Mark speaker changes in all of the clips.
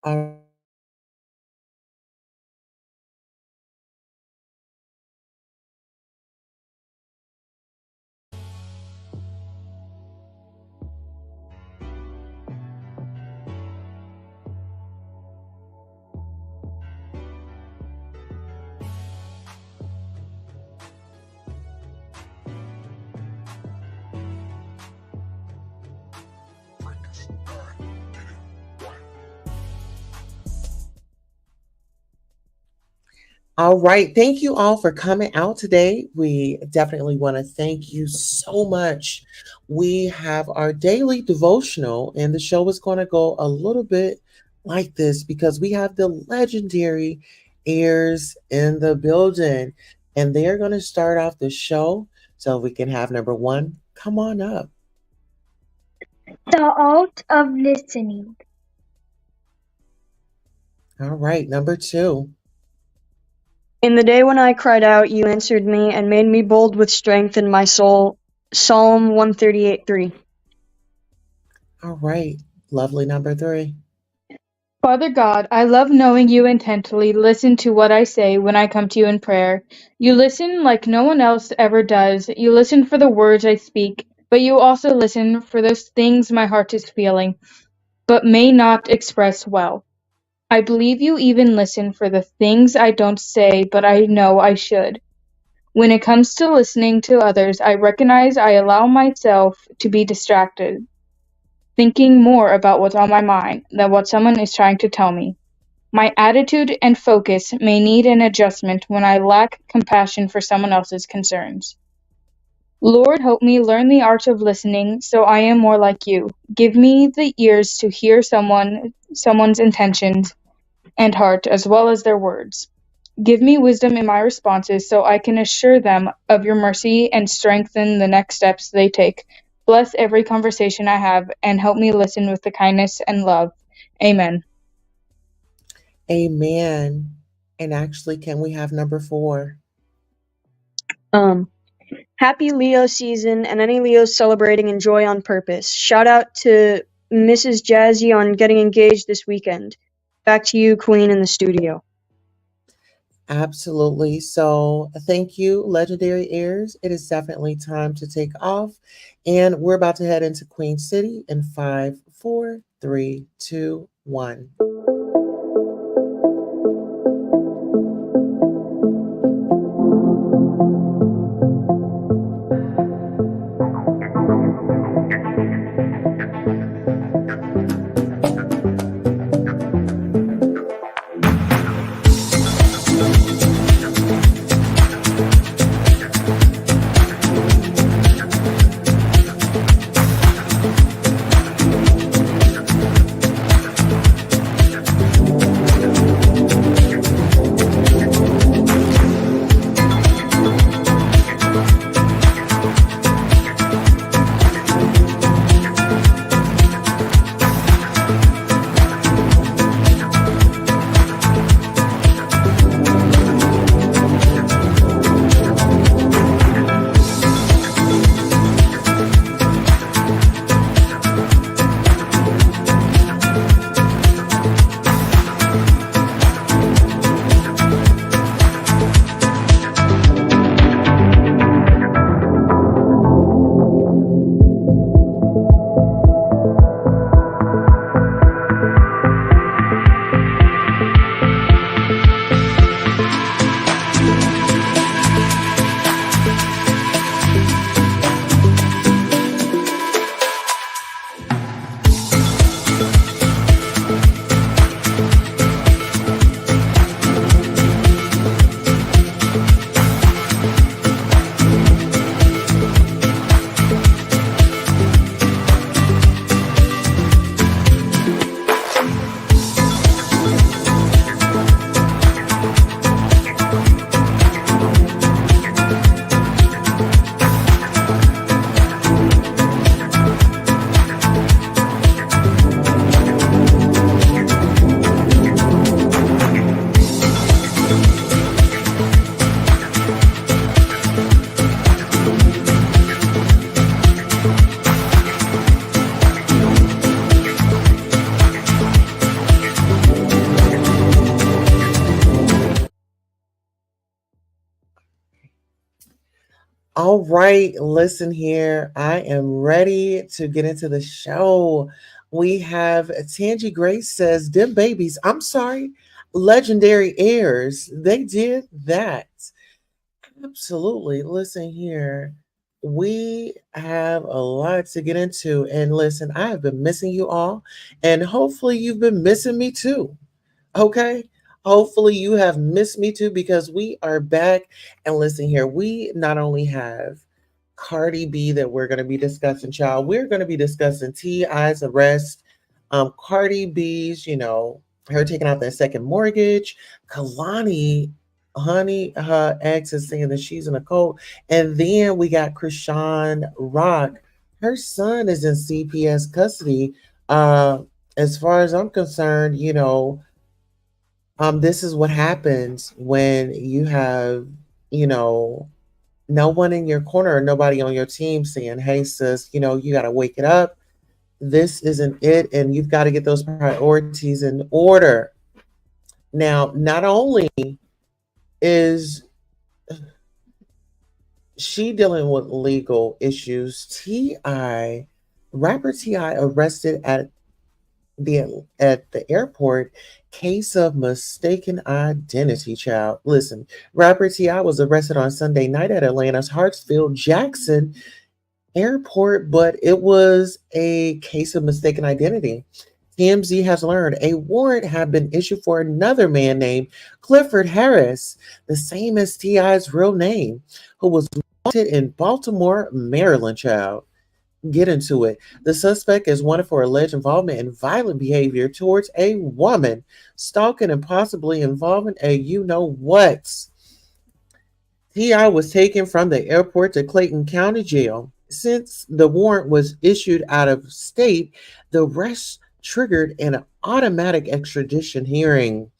Speaker 1: All All right. Thank you all for coming out today. We definitely want to thank you so much. We have our daily devotional, and the show is going to go a little bit like this because we have the legendary heirs in the building, and they're going to start off the show so we can have number one. Come on up.
Speaker 2: The art of listening.
Speaker 1: All right. Number two.
Speaker 3: In the day when I cried out, you answered me and made me bold with strength in my soul. Psalm 138:3.
Speaker 1: All right. Lovely number three.
Speaker 4: Father God, I love knowing you intently. Listen to what I say when I come to you in prayer. You listen like no one else ever does. You listen for the words I speak, but you also listen for those things my heart is feeling, but may not express well. I believe you even listen for the things I don't say, but I know I should. When it comes to listening to others, I recognize I allow myself to be distracted, thinking more about what's on my mind than what someone is trying to tell me. My attitude and focus may need an adjustment when I lack compassion for someone else's concerns. Lord, help me learn the art of listening so I am more like you. Give me the ears to hear someone's intentions and heart as well as their words. Give me wisdom in my responses so I can assure them of your mercy and strengthen the next steps they take. Bless every conversation I have and help me listen with the kindness and love. Amen.
Speaker 1: Amen. And actually, can we have number four?
Speaker 3: Happy Leo season and any Leos celebrating enjoy on purpose. Shout out to Mrs. Jazzy on getting engaged this weekend. Back to you, Queen, in the studio.
Speaker 1: Absolutely. So, thank you, legendary heirs. It is definitely time to take off. And we're about to head into Queen City in five, four, three, two, one. All right, listen here. I am ready to get into the show. We have Tangi Grace says, Them babies, I'm sorry, legendary heirs. They did that. Absolutely. Listen here. We have a lot to get into. And listen, I have been missing you all. And hopefully, you've been missing me too. Okay. Hopefully, you have missed me too because we are back. And listen here, we not only have Cardi B that we're going to be discussing, child, we're going to be discussing T.I.'s arrest, Cardi B's, her taking out that second mortgage, Kehlani, honey, her ex is saying that she's in a cult. And then we got Chrisean Rock. Her son is in CPS custody. Uh, as far as I'm concerned, this is what happens when you have, you know, no one in your corner or nobody on your team saying, hey, sis, you got to wake it up. This isn't it. And you've got to get those priorities in order. Now, not only is she dealing with legal issues, rapper Ti arrested at the airport, case of mistaken identity, child. Listen, rapper Ti was arrested on Sunday night at Atlanta's Hartsfield Jackson Airport, but it was a case of mistaken identity. TMZ has learned a warrant had been issued for another man named Clifford Harris, the same as Ti's real name, who was wanted in Baltimore, Maryland, child. Get into it. The suspect is wanted for alleged involvement in violent behavior towards a woman, stalking and possibly involving a you know what. T.I. was taken from the airport to Clayton County Jail. Since the warrant was issued out of state, the arrest triggered an automatic extradition hearing.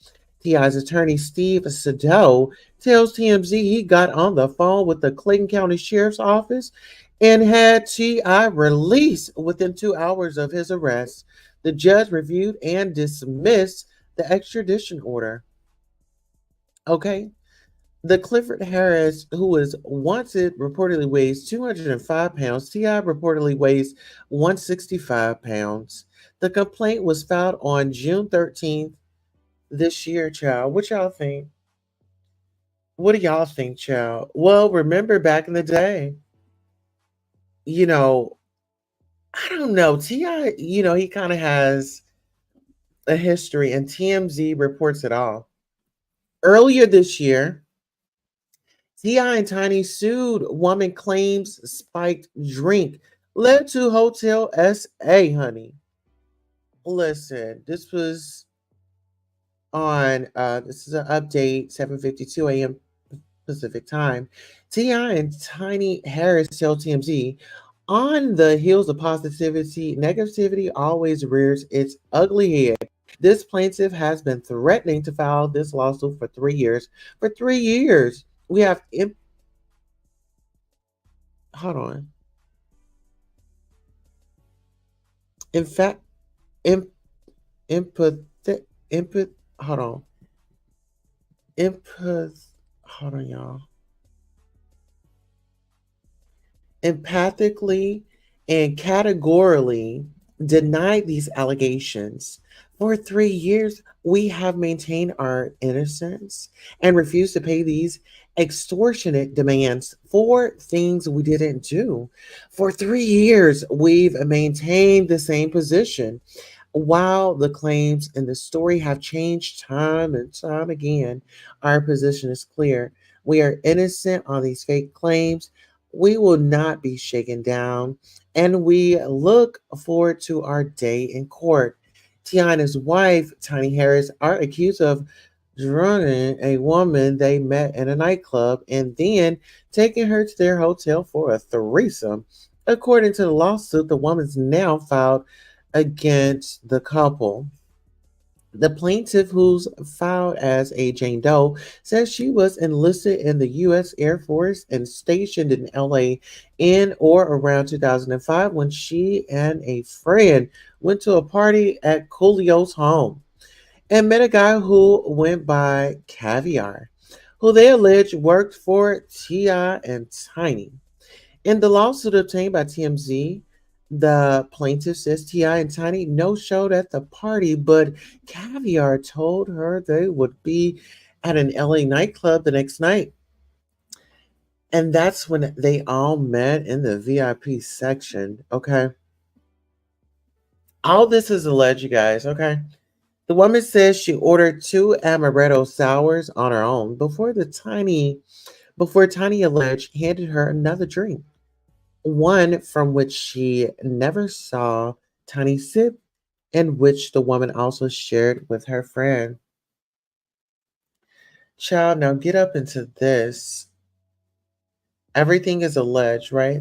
Speaker 1: T.I.'s attorney, Steve Siddell, tells TMZ he got on the phone with the Clayton County Sheriff's Office and had T.I. released within 2 hours of his arrest. The judge reviewed and dismissed the extradition order. Okay. The Clifford Harris, who is wanted, reportedly weighs 205 pounds. T.I. reportedly weighs 165 pounds. The complaint was filed on June 13th this year, child. What y'all think? What do y'all think, child? Well, remember back in the day, you know, I don't know. T.I., he kind of has a history, and TMZ reports it all. Earlier this year, T.I. and Tiny sued woman claims spiked drink led to Hotel SA, honey. Listen, this is an update, 7:52 a.m. Pacific time. T.I. and Tiny Harris tell TMZ, on the heels of positivity, negativity always rears its ugly head. This plaintiff has been threatening to file this lawsuit for 3 years. For 3 years, we have hold on. In fact, imp, input, input. Hold on. Input. Hold on, y'all. Empathically and categorically denied these allegations. For 3 years, we have maintained our innocence and refused to pay these extortionate demands for things we didn't do. For 3 years, we've maintained the same position. While the claims in the story have changed time and time again, our position is clear. We are innocent on these fake claims. We will not be shaken down, and we look forward to our day in court. Tiana's wife, Tiny Harris, are accused of drugging a woman they met in a nightclub and then taking her to their hotel for a threesome. According to the lawsuit, the woman's now filed against the couple. The plaintiff, who's filed as a Jane Doe, says she was enlisted in the U.S. Air Force and stationed in LA in or around 2005 when she and a friend went to a party at Coolio's home and met a guy who went by Caviar, who they allege worked for T.I. and Tiny. In the lawsuit obtained by TMZ, the plaintiff says T.I. and Tiny no showed at the party, but Caviar told her they would be at an LA nightclub the next night. And that's when they all met in the VIP section. Okay. All this is alleged, you guys. Okay. The woman says she ordered two amaretto sours on her own before Tiny alleged handed her another drink. One from which she never saw Tiny sip, and which the woman also shared with her friend. Child, now get up into this. Everything is alleged, right?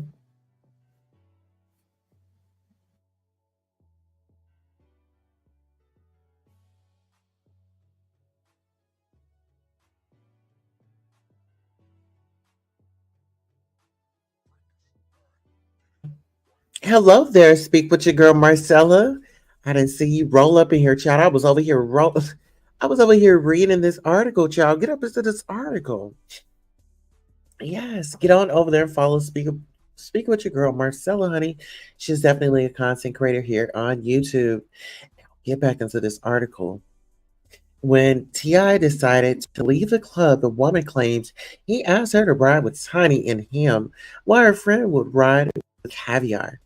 Speaker 1: Hello there, speak with your girl Marcella. I didn't see you roll up in here, child. I was over here reading this article, child. Get up into this article. Yes, get on over there and follow Speak with your girl Marcella, honey. She's definitely a content creator here on YouTube. Get back into this article. When T.I. decided to leave the club, the woman claims he asked her to ride with Tiny and him, while her friend would ride with Caviar,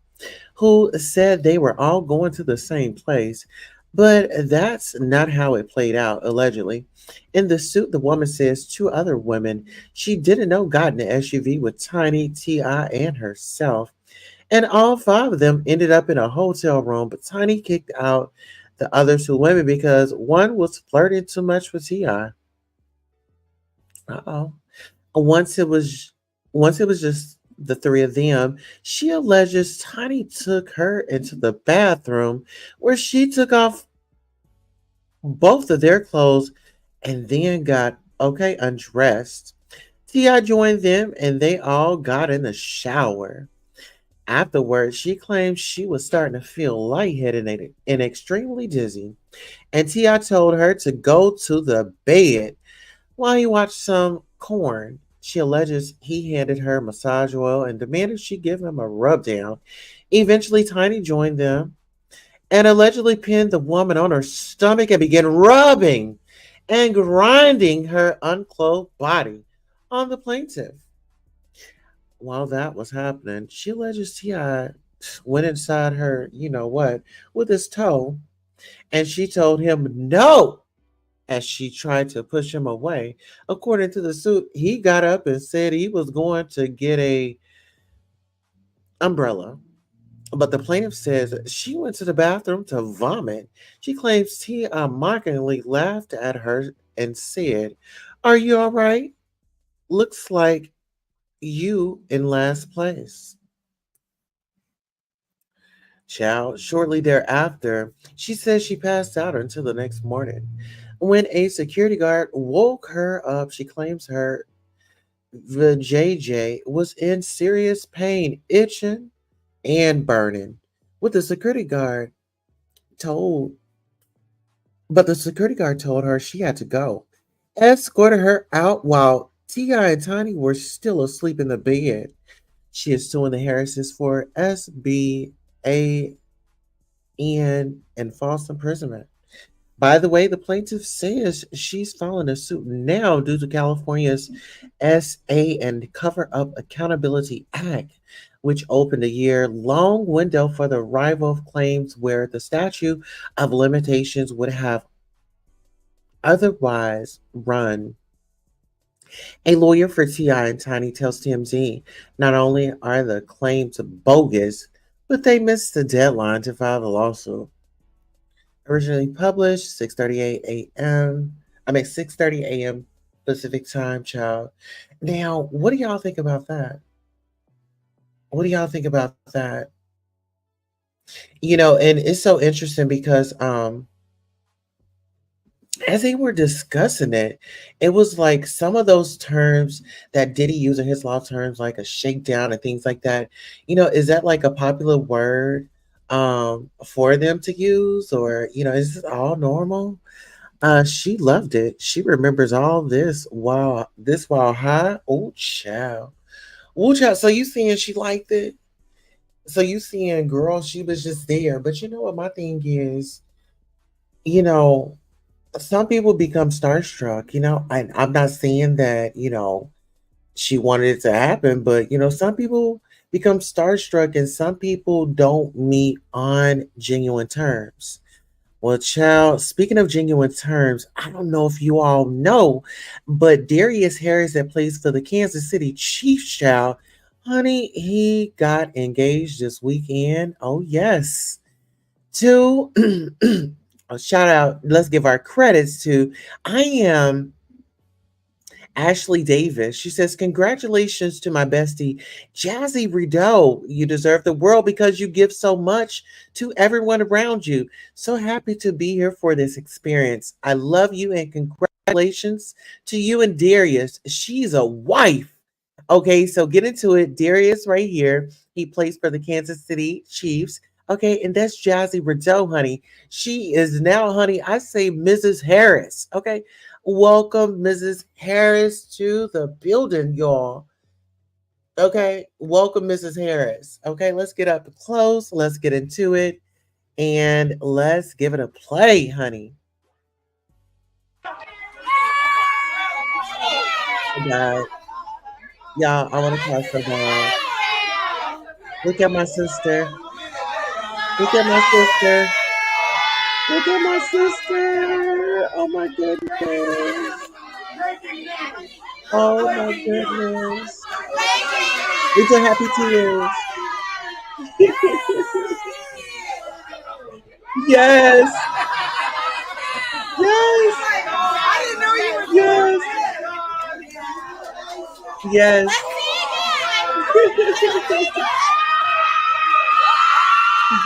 Speaker 1: who said they were all going to the same place. But that's not how it played out, allegedly. In the suit, the woman says two other women she didn't know got in the SUV with Tiny, T.I., and herself. And all five of them ended up in a hotel room, but Tiny kicked out the other two women because one was flirting too much with Ti. Uh-oh. Once it was once it was just the three of them, she alleges Tiny took her into the bathroom where she took off both of their clothes and then got undressed. Ti joined them and they all got in the shower. Afterwards, she claimed she was starting to feel lightheaded and extremely dizzy, and Ti told her to go to the bed while he watched some corn. She alleges he handed her massage oil and demanded she give him a rub down. Eventually, Tiny joined them and allegedly pinned the woman on her stomach and began rubbing and grinding her unclothed body on the plaintiff. While that was happening, she alleges T.I. went inside her, you know what, with his toe, and she told him no as she tried to push him away. According to the suit, he got up and said he was going to get a umbrella. But the plaintiff says she went to the bathroom to vomit. She claims T.I. mockingly laughed at her and said, "Are you all right? Looks like you in last place." Child, shortly thereafter, she says she passed out until the next morning. When a security guard woke her up, she claims her vajayjay was in serious pain, itching and burning. What the security guard told, but the security guard told her she had to go, escorted her out while Ti and Tiny were still asleep in the bed. She is suing the Harrises for SBAN and false imprisonment. By the way, the plaintiff says she's filing a suit now due to California's SA and Cover Up Accountability Act, which opened a year-long window for the arrival of claims where the statute of limitations would have otherwise run. A lawyer for T.I. and Tiny tells TMZ not only are the claims bogus, but they missed the deadline to file the lawsuit. Originally published 6:38 a.m. 6:30 a.m. Pacific time, child. Now, what do y'all think about that? What do y'all think about that? And it's so interesting because as they were discussing it, it was like some of those terms that Diddy used in his law terms, like a shakedown and things like that. Is that like a popular word for them to use, or is this all normal? She loved it. She remembers all this while high. Oh, child. Well, child, so you seeing she liked it? So you seeing, girl, she was just there. But you know what my thing is, you know, some people become starstruck, I'm not saying that, she wanted it to happen, but some people become starstruck and some people don't meet on genuine terms. Well, child, speaking of genuine terms, I don't know if you all know, but Darius Harris that plays for the Kansas City Chiefs, child, honey, he got engaged this weekend. Oh, yes. To a shout out, let's give our credits to I am Ashley Davis. She says, congratulations to my bestie, Jazzy Rideau. You deserve the world because you give so much to everyone around you. So happy to be here for this experience. I love you and congratulations to you and Darius. She's a wife. Okay, so get into it. Darius right here. He plays for the Kansas City Chiefs. Okay, and that's Jazzy Rideau, honey. She is now, honey, I say Mrs. Harris. Okay, welcome, Mrs. Harris, to the building, y'all. Okay, welcome, Mrs. Harris. Okay, let's get up close. Let's get into it. And let's give it a play, honey. Oh, God. Y'all, I want to talk so bad. Look at my sister. Look at my sister. Look at my sister. Oh, my goodness. Oh, my goodness. These are happy tears. Yes. Yes. Yes. Yes.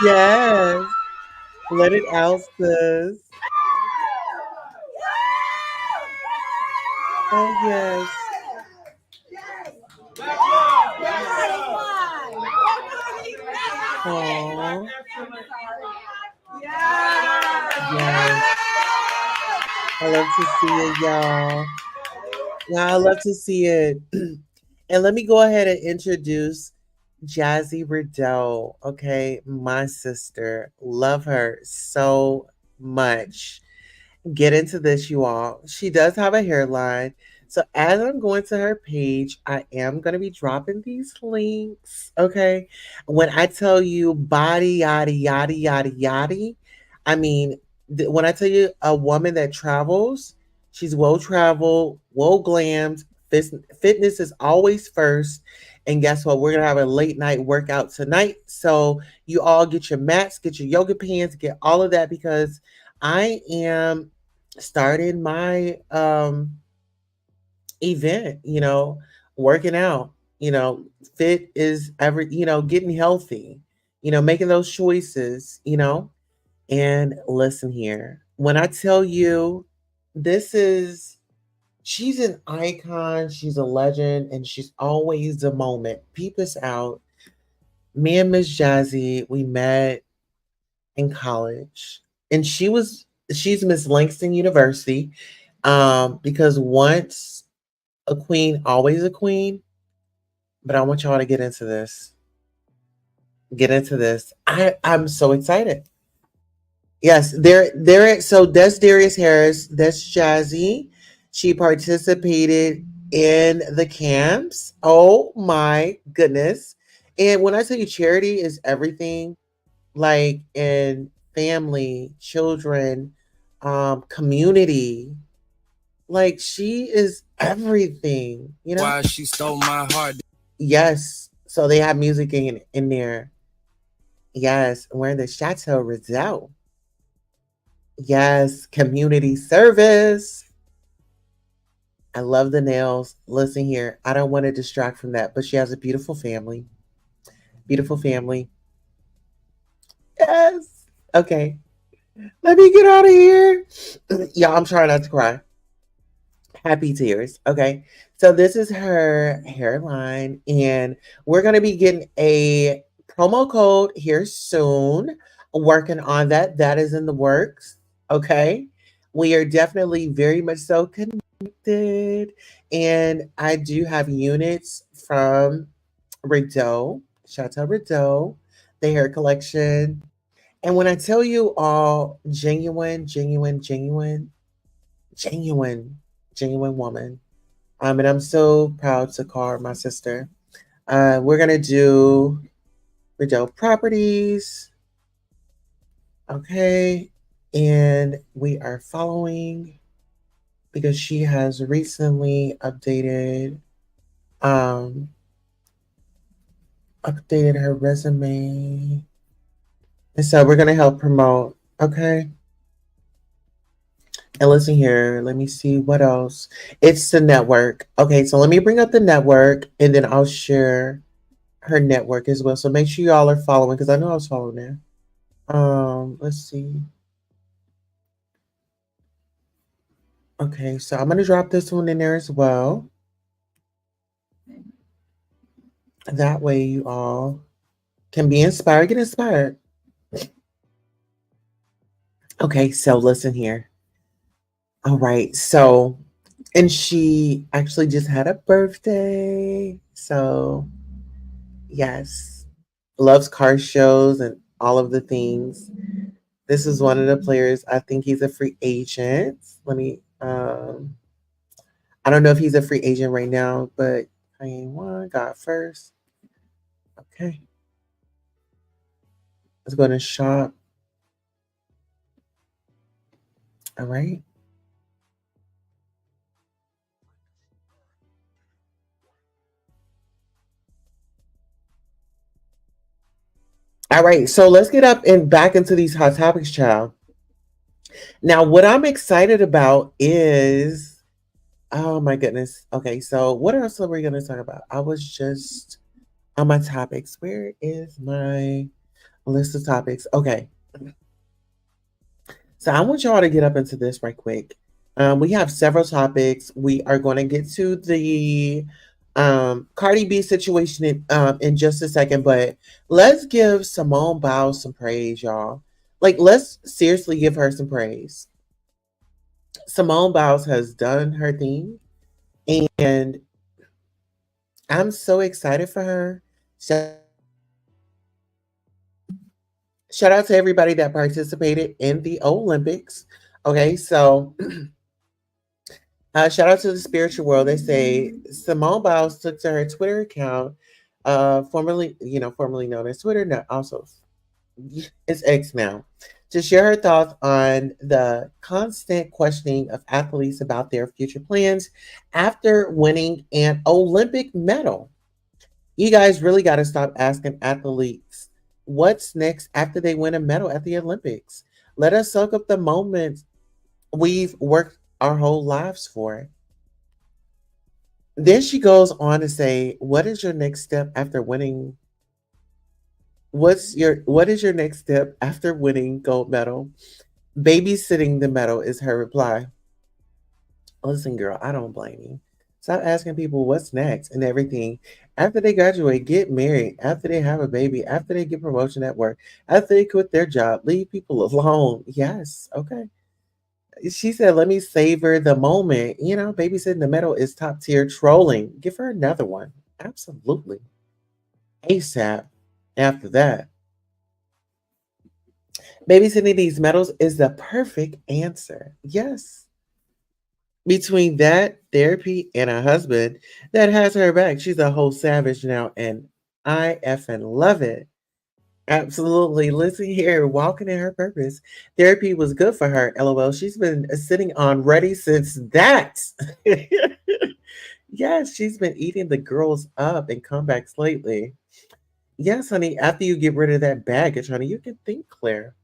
Speaker 1: Yes. Let it out, sis. Oh, yes. Oh, yes. I love to see it, y'all. Yeah, I love to see it. And let me go ahead and introduce Jazzy Rideau. Okay, my sister. Love her so much. Get into this, you all. She does have a hairline. So as I'm going to her page, I am going to be dropping these links. Okay. When I tell you body, yada, yada, yada, yada, I mean, when I tell you a woman that travels, she's well traveled, well glammed. Fitness is always first. And guess what? We're going to have a late night workout tonight. So you all get your mats, get your yoga pants, get all of that because I am starting my event, working out, fit is every, getting healthy, making those choices, and listen here. When I tell you this is she's an icon, she's a legend, and she's always the moment. Peep us out. Me and Miss Jazzy, we met in college. And she's Miss Langston University. Because once a queen, always a queen. But I want y'all to get into this. Get into this. I'm so excited. Yes, there. So that's Darius Harris. That's Jazzy. She participated in the camps. Oh my goodness! And when I tell you, charity is everything. Like in family, children, community. Like she is everything. Why she stole my heart. Yes. So they have music in there. Yes, we're in the Chateau Rizal. Yes, community service. I love the nails. Listen here, I don't want to distract from that, but she has a beautiful family. Beautiful family. Yes. Okay. Let me get out of here. Y'all, I'm trying not to cry. Happy tears. Okay. So this is her hairline, and we're going to be getting a promo code here soon. Working on that. That is in the works. Okay. We are definitely very much so connected. And I do have units from Rideau. Shout out Rideau. The hair collection. And when I tell you all genuine, genuine, genuine, genuine, genuine woman. And I'm so proud to call her my sister. We're gonna do Rideau properties. Okay. And we are following because she has recently um updated her resume. And so we're gonna help promote. Okay. And listen here, let me see what else. It's the network. Okay, so let me bring up the network and then I'll share her network as well. So make sure y'all are following because I know I was following there. Let's see. Okay, so I'm gonna drop this one in there as well. That way you all can be inspired, get inspired. Okay, so listen here. All right, so and she actually just had a birthday. So yes, loves car shows and all of the things. This is one of the players. I think he's a free agent. Let me I don't know if he's a free agent right now, but I ain't one got first. Okay. Let's go to shop. All right. All right. So let's get up and back into these hot topics, child. Now, what I'm excited about is, oh my goodness. Okay. So what else are we going to talk about? I was just on my topics. Where is my list of topics? Okay. So I want y'all to get up into this right quick. We have several topics. We are going to get to the Cardi B situation in just a second, but let's give Simone Biles some praise, y'all. Like, let's seriously give her some praise. Simone Biles has done her thing, and I'm so excited for her. Shout out to everybody that participated in the Olympics. Okay, so shout out to the spiritual world. They say Simone Biles took to her Twitter account, formerly known as Twitter, now also it's X now, to share her thoughts on the constant questioning of athletes about their future plans after winning an Olympic medal. You guys really got to stop asking athletes what's next after they win a medal at the Olympics. Let us soak up the moment we've worked our whole lives for. Then she goes on to say, "What is your next step after winning? What is your next step after winning gold medal?" Babysitting the medal is her reply. Listen, girl, I don't blame you. Stop asking people what's next and everything. After they graduate, get married. After they have a baby. After they get promotion at work. After they quit their job, leave people alone. Yes, okay. She said, "Let me savor the moment." Babysitting the medal is top tier trolling. Give her another one. Absolutely. ASAP. After that, babysitting these medals is the perfect answer. Yes. Between that, therapy, and a husband that has her back, she's a whole savage now, and I effing love it. Absolutely. Listen here, walking in her purpose. Therapy was good for her. LOL. She's been sitting on ready since that. Yes, she's been eating the girls up in comebacks lately. Yes, honey. After you get rid of that baggage, honey, you can think clear.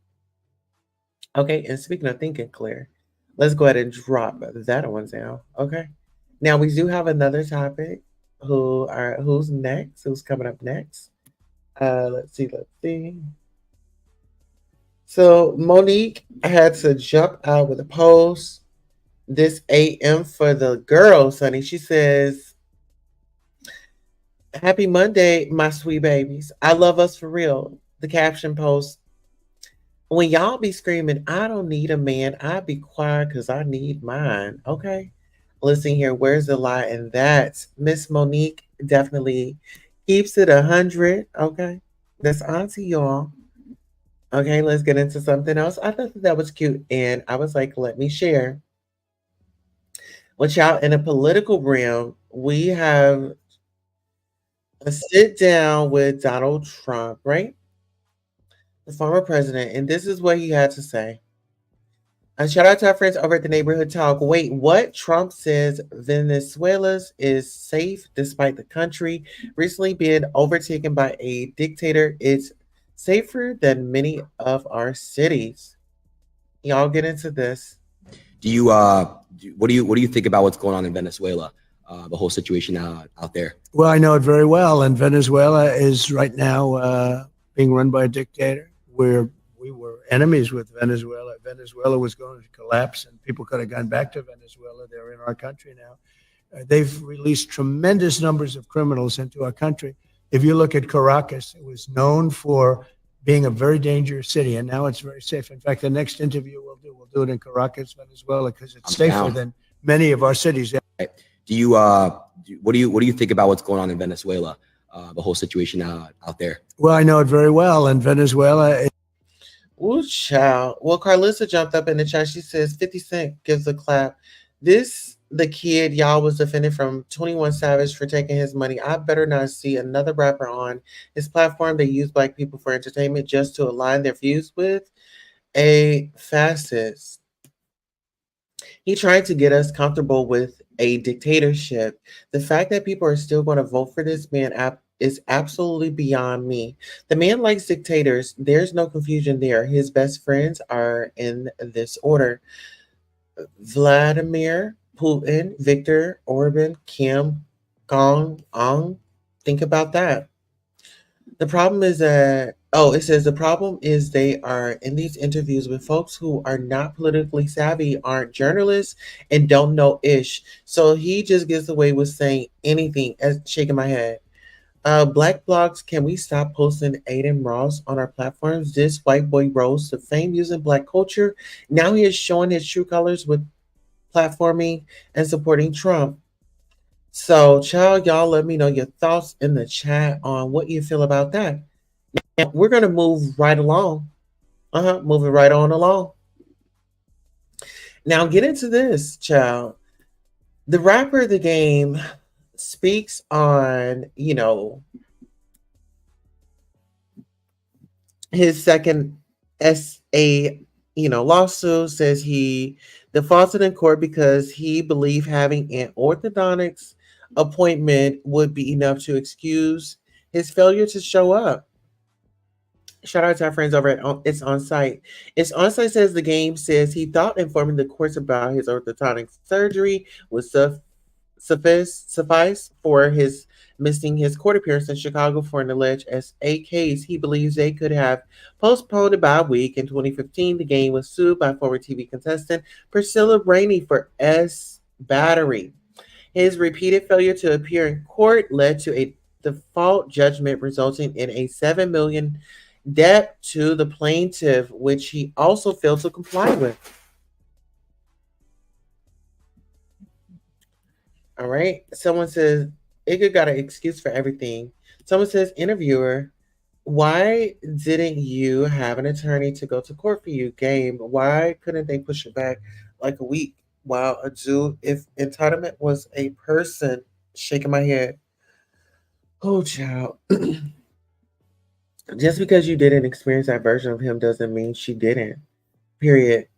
Speaker 1: Okay. And speaking of thinking clear, let's go ahead and drop that one down. Okay. Now we do have another topic. Who's next? Who's coming up next? Let's see. Let's see. So Monique had to jump out with a post this AM for the girls, honey. She says, "Happy Monday, my sweet babies. I love us for real." The caption post, "When y'all be screaming, I don't need a man, I be quiet because I need mine." Okay. Listen here, where's the lie in that? Miss Monique, definitely Keeps it 100. Okay. That's auntie, y'all. Okay, let's get into something else. I thought that was cute, and I was like, let me share. With y'all in a political realm, we have a sit down with Donald Trump, right? The former president, and this is what he had to say. Shout out to our friends over at the Neighborhood Talk. Wait, what? Trump says Venezuela's is safe despite the country recently being overtaken by a dictator. It's safer than many of our cities. Y'all get into this.
Speaker 5: Do you what do you think about what's going on in Venezuela, the whole situation out there?
Speaker 6: Well, I know it very well, and Venezuela is right now being run by a dictator. We were enemies with Venezuela. Venezuela was going to collapse, and people could have gone back to Venezuela. They're in our country now. They've released tremendous numbers of criminals into our country. If you look at Caracas, it was known for being a very dangerous city, and now it's very safe. In fact, the next interview we'll do it in Caracas, Venezuela, because it's safer than many of our cities.
Speaker 5: Do you what do you think about what's going on in Venezuela, the whole situation out there?
Speaker 6: Well, I know it very well, and Venezuela.
Speaker 1: Ooh, child. Well, Carlissa jumped up in the chat. She says 50 Cent gives a clap. The kid y'all was defended from 21 Savage for taking his money. I better not see another rapper on his platform that use black people for entertainment just to align their views with a fascist. He tried to get us comfortable with a dictatorship. The fact that people are still going to vote for this man is absolutely beyond me. The man likes dictators. There's no confusion there. His best friends are in this order: Vladimir Putin, Viktor Orban, Kim Jong Un. Think about that. The problem is that, oh, it says the problem is they are in these interviews with folks who are not politically savvy, aren't journalists, and don't know ish. So he just gets away with saying anything, as shaking my head. Black blogs, can we stop posting Aiden Ross on our platforms? This white boy rose to fame using black culture. Now he is showing his true colors with platforming and supporting Trump. So, child, y'all let me know your thoughts in the chat on what you feel about that. Now, we're going to move right along. Moving right on along. Now, get into this, child. The rapper of the game speaks on, his second SA, lawsuit. Says he defaulted in court because he believed having an orthodontics appointment would be enough to excuse his failure to show up. Shout out to our friends over at It's On Site. It's On Site says the game says he thought informing the courts about his orthodontic surgery would suffice for his missing his court appearance in Chicago for an alleged SA case. He believes they could have postponed it by a week. In 2015, the game was sued by former TV contestant Priscilla Rainey for S battery. His repeated failure to appear in court led to a default judgment resulting in a $7 million debt to the plaintiff, which he also failed to comply with. All right. Someone says, Igor got an excuse for everything. Someone says, interviewer, why didn't you have an attorney to go to court for you? Game, why couldn't they push it back like a week? While a Jew, if entitlement was a person, shaking my head. Oh, child. Just because you didn't experience that version of him doesn't mean she didn't. Period.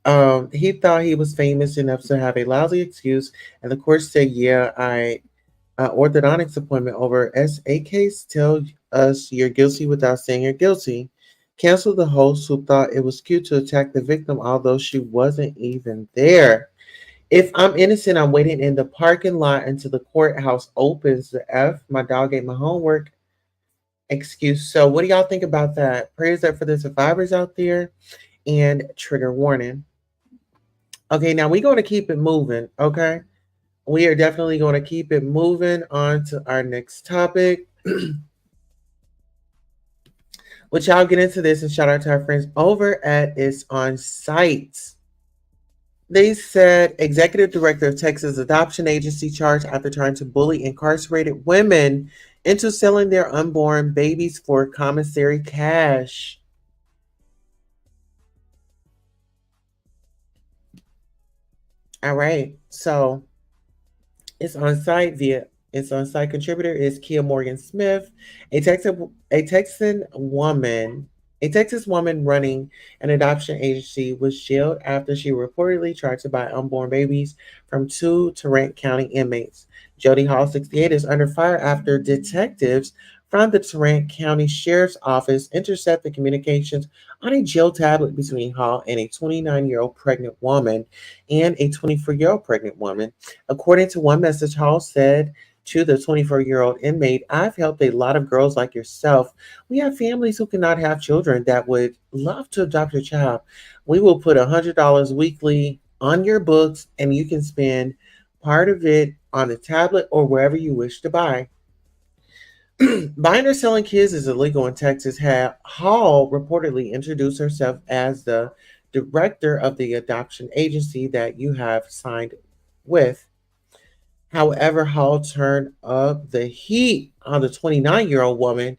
Speaker 1: He thought he was famous enough to have a lousy excuse, and the court said, "Yeah, I orthodontics appointment over SA case. Tell us you're guilty without saying you're guilty." Cancel the host who thought it was cute to attack the victim, although she wasn't even there. If I'm innocent, I'm waiting in the parking lot until the courthouse opens. The F, my dog ate my homework excuse. So, what do y'all think about that? Prayers up for the survivors out there, and trigger warning. Okay, now we're going to keep it moving. Okay, we are definitely going to keep it moving on to our next topic. Which y'all get into this and shout out to our friends over at It's On Site. They said executive director of Texas adoption agency charged after trying to bully incarcerated women into selling their unborn babies for commissary cash. All right. So it's on site via its on-site contributor is Kia Morgan Smith, a Texan woman, a Texas woman running an adoption agency was jailed after she reportedly tried to buy unborn babies from two Tarrant County inmates. Jody Hall, 68, is under fire after detectives from the Tarrant County Sheriff's Office intercepted communications on a jail tablet between Hall and a 29-year-old pregnant woman and a 24-year-old pregnant woman. According to one message, Hall said to the 24-year-old inmate, I've helped a lot of girls like yourself. We have families who cannot have children that would love to adopt your child. We will put $100 weekly on your books, and you can spend part of it on a tablet or wherever you wish to buy. Buying or selling kids is illegal in Texas. Hall reportedly introduced herself as the director of the adoption agency that you have signed with. However, Hall turned up the heat on the 29-year-old woman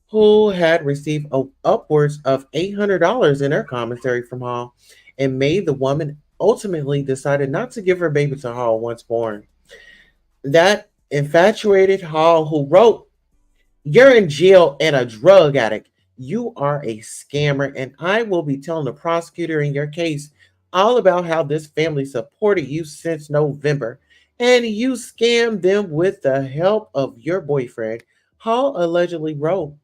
Speaker 1: who had received upwards of $800 in her commissary from Hall and made the woman ultimately decided not to give her baby to Hall once born. That infatuated Hall, who wrote, You're in jail and a drug addict. You are a scammer, and I will be telling the prosecutor in your case all about how this family supported you since November, and you scammed them with the help of your boyfriend. Hall allegedly wrote.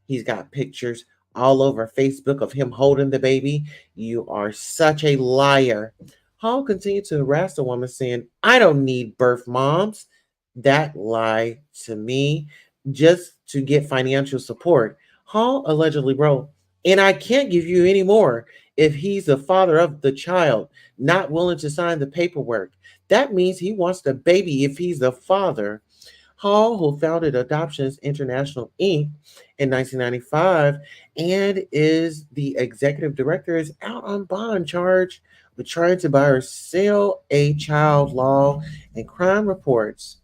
Speaker 1: He's got pictures all over Facebook of him holding the baby. You are such a liar. Hall continued to harass the woman, saying, I don't need birth moms. That lie to me just to get financial support. Hall allegedly wrote, and I can't give you any more if he's the father of the child, not willing to sign the paperwork. That means he wants the baby if he's the father. Hall, who founded Adoptions International Inc. in 1995 and is the executive director, is out on bond charge with trying to buy or sell a child. Law and crime reports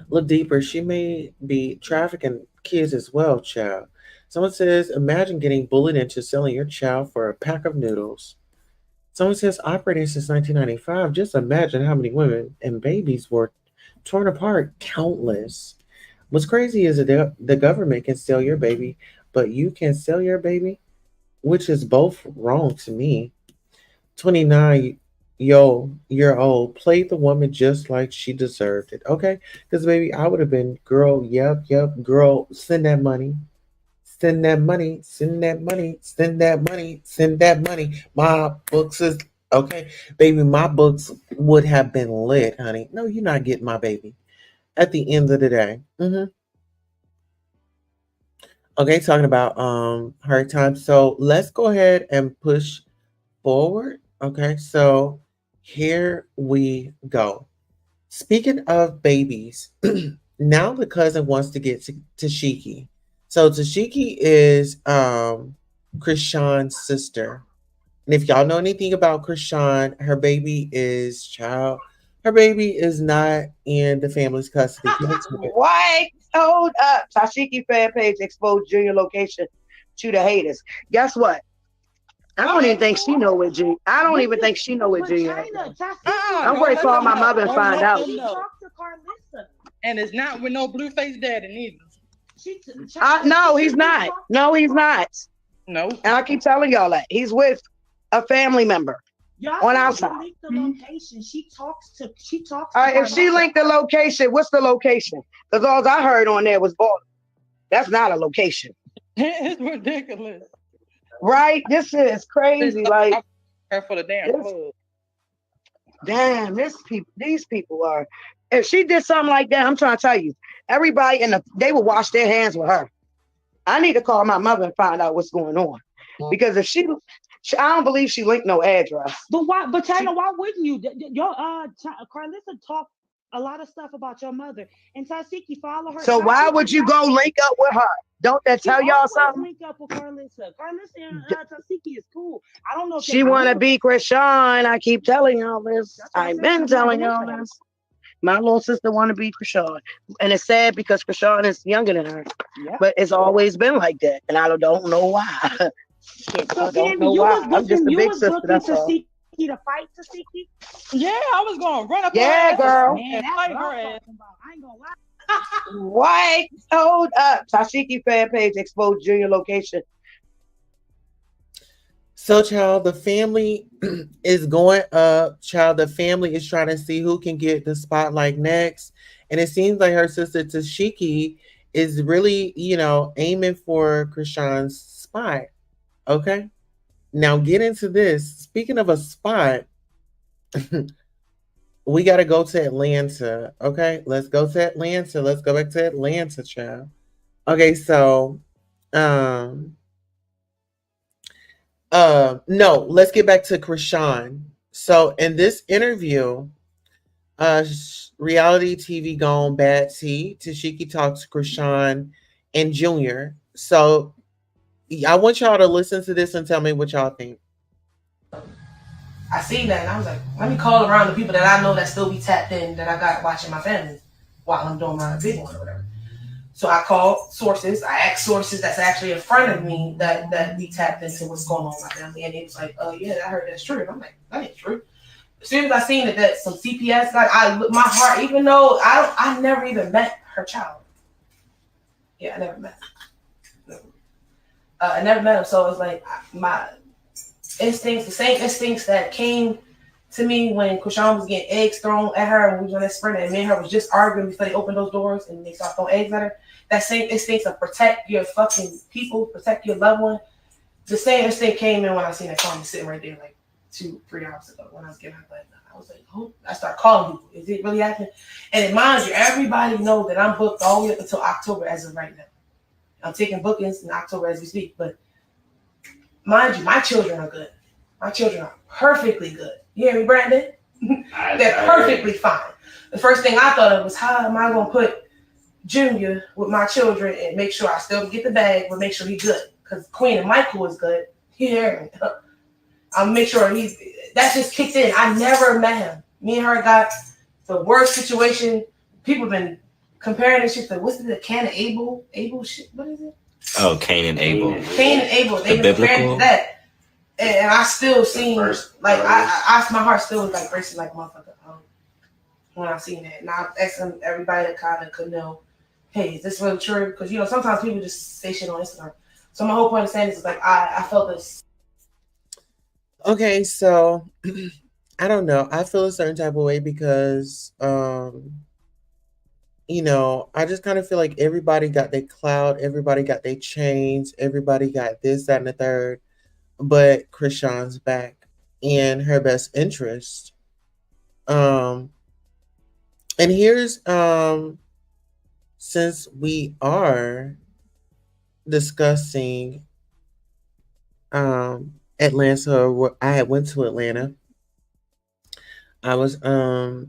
Speaker 1: look deeper. She may be trafficking kids as well, child. Someone says, imagine getting bullied into selling your child for a pack of noodles. Someone says, operating since 1995. Just imagine how many women and babies were torn apart. Countless. What's crazy is that the government can sell your baby, but you can sell your baby, which is both wrong to me. 29 year old played the woman just like she deserved it. Okay? Because, baby, I would have been, girl, yep, girl, send that money. Send that money, send that money, send that money, send that money. My books is okay, baby. My books would have been lit, honey. No, you're not getting my baby. At the end of the day, okay. Talking about hard times. So let's go ahead and push forward. Okay, so here we go. Speaking of babies, now the cousin wants to get to Tashiki. So Tashiki is Chrisean's sister. And if y'all know anything about Chrisean, her baby is child. Her baby is not in the family's custody.
Speaker 7: What? Hold up. Tashiki fan page exposed junior location to the haters. Guess what? I don't even think she know what Junior. I don't even think she know what Junior is. I'm going to call my mother and find out.
Speaker 8: And it's not with no blue face daddy neither.
Speaker 7: No, he's not. No, he's not.
Speaker 8: No.
Speaker 7: And I keep telling y'all that. He's with a family member.
Speaker 9: Y'all
Speaker 7: on our side.
Speaker 9: link the location. She talks to.
Speaker 7: All right, if she linked the location, what's the location? Because all I heard on there was Baltimore. That's not a location.
Speaker 8: It's ridiculous.
Speaker 7: Right? This is crazy. Like
Speaker 8: her for the damn club.
Speaker 7: Damn, these people are. If she did something like that, I'm trying to tell you, everybody they would wash their hands with her. I need to call my mother and find out what's going on. Because if she I don't believe she linked no address.
Speaker 9: But why? But China, why wouldn't you? Your Carlissa talked a lot of stuff about your mother. And Tasiki, follow her.
Speaker 7: So why would you go link up with her? Don't that
Speaker 9: She
Speaker 7: tell y'all
Speaker 9: always
Speaker 7: something?
Speaker 9: link up with Carlissa. Carlissa and Tasiki is cool. I don't know if they
Speaker 7: She want to
Speaker 9: live.
Speaker 7: be Chrisean. I keep telling y'all this.
Speaker 9: That's what I
Speaker 7: I've
Speaker 9: said.
Speaker 7: been
Speaker 9: She's not
Speaker 7: telling
Speaker 9: gonna
Speaker 7: y'all
Speaker 9: listen.
Speaker 7: this. My little sister want to be Chrisean. And it's sad because Chrisean is younger than her.
Speaker 9: Yep.
Speaker 7: But it's always been like that. And I don't know why.
Speaker 9: So
Speaker 7: I don't
Speaker 9: Candy,
Speaker 7: know why. I'm just a big sister, that's all.
Speaker 9: Tasiki to fight Tasiki.
Speaker 8: Yeah, I was gonna run up on her
Speaker 7: Yeah,
Speaker 8: ass
Speaker 7: girl.
Speaker 9: Man,
Speaker 8: and
Speaker 9: that's
Speaker 8: fight
Speaker 9: what
Speaker 8: her
Speaker 9: I'm
Speaker 8: ass.
Speaker 9: talking about. I ain't gonna lie.
Speaker 7: What? Hold up. Tashiki fan page exposed junior location.
Speaker 1: So, child, the family is going up. Child, the family is trying to see who can get the spotlight next. And it seems like her sister Tashiki is really, aiming for Krishan's spot. Okay. Now, get into this. Speaking of a spot, we got to go to Atlanta. Okay. Let's go to Atlanta. Let's go back to Atlanta, child. Okay. So, um, no, let's get back to Chrisean. So in this interview, reality TV gone bad tea. Tashiki talks to Chrisean and Junior. So I want y'all to listen to this and tell me what y'all think.
Speaker 10: I seen that and I was like, let me call around the people that I know that still be tapped in that I got watching my family while I'm doing my big one or whatever. So I called sources. I asked sources that's actually in front of me that we tapped into what's going on with my family. And it was like, oh yeah, I heard that's true. And I'm like, that ain't true. As soon as I seen it, that some CPS guy, my heart, even though I never even met her child. Yeah, I never met him. I never met him. So it was like my instincts, the same instincts that came to me when Chrisean was getting eggs thrown at her when we was on that sprint and me and her was just arguing before they opened those doors and they started throwing eggs at her. That same instinct of protect your fucking people, protect your loved one. The same instinct came in when I seen that Carmen sitting right there like 2-3 hours ago when I was getting her blood. I was like, oh, I started calling people. Is it really happening? And mind you, everybody know that I'm booked all the way up until October as of right now. I'm taking bookings in October as we speak. But mind you, my children are good. My children are perfectly good. You hear me, Brandon? They're perfectly fine. The first thing I thought of was, how am I going to put Junior with my children and make sure I still get the bag, but make sure he's good? Because Queen and Michael is good. You hear me? I'll make sure that just kicked in. I never met him. Me and her got the worst situation. People have been comparing this shit to, what's the can of Abel? Abel shit? What is it?
Speaker 11: Oh, Cain and Abel.
Speaker 10: Cain and Abel. They've been comparing it to that. And I still seen, like, I my heart still was like racing like a motherfucker when I seen that. And I asked everybody that kind of could know, hey, is this really true? Because, sometimes people just say shit on Instagram. So my whole point of saying this is like, I felt this.
Speaker 1: Okay, so I don't know. I feel a certain type of way because, I just kind of feel like everybody got their clout, everybody got their chains, everybody got this, that, and the third. But Chrisean's back in her best interest. And here's since we are discussing Atlanta, I had went to Atlanta. I was I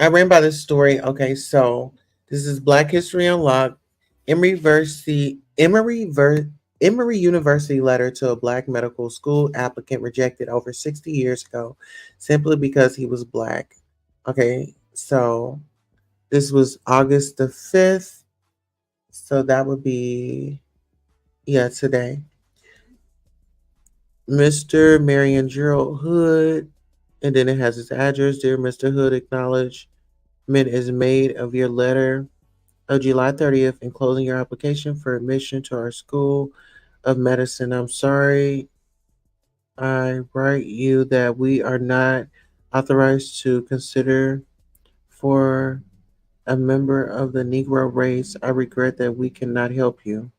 Speaker 1: ran by this story. Okay, so this is Black History Unlocked. Emory University letter to a Black medical school applicant rejected over 60 years ago simply because he was Black. Okay, so this was August the 5th. So that would be, today. Mr. Marion Gerald Hood, and then it has his address. Dear Mr. Hood, acknowledgement is made of your letter of July 30th, enclosing your application for admission to our School of Medicine. I'm sorry I write you that we are not authorized to consider for a member of the Negro race. I regret that we cannot help you.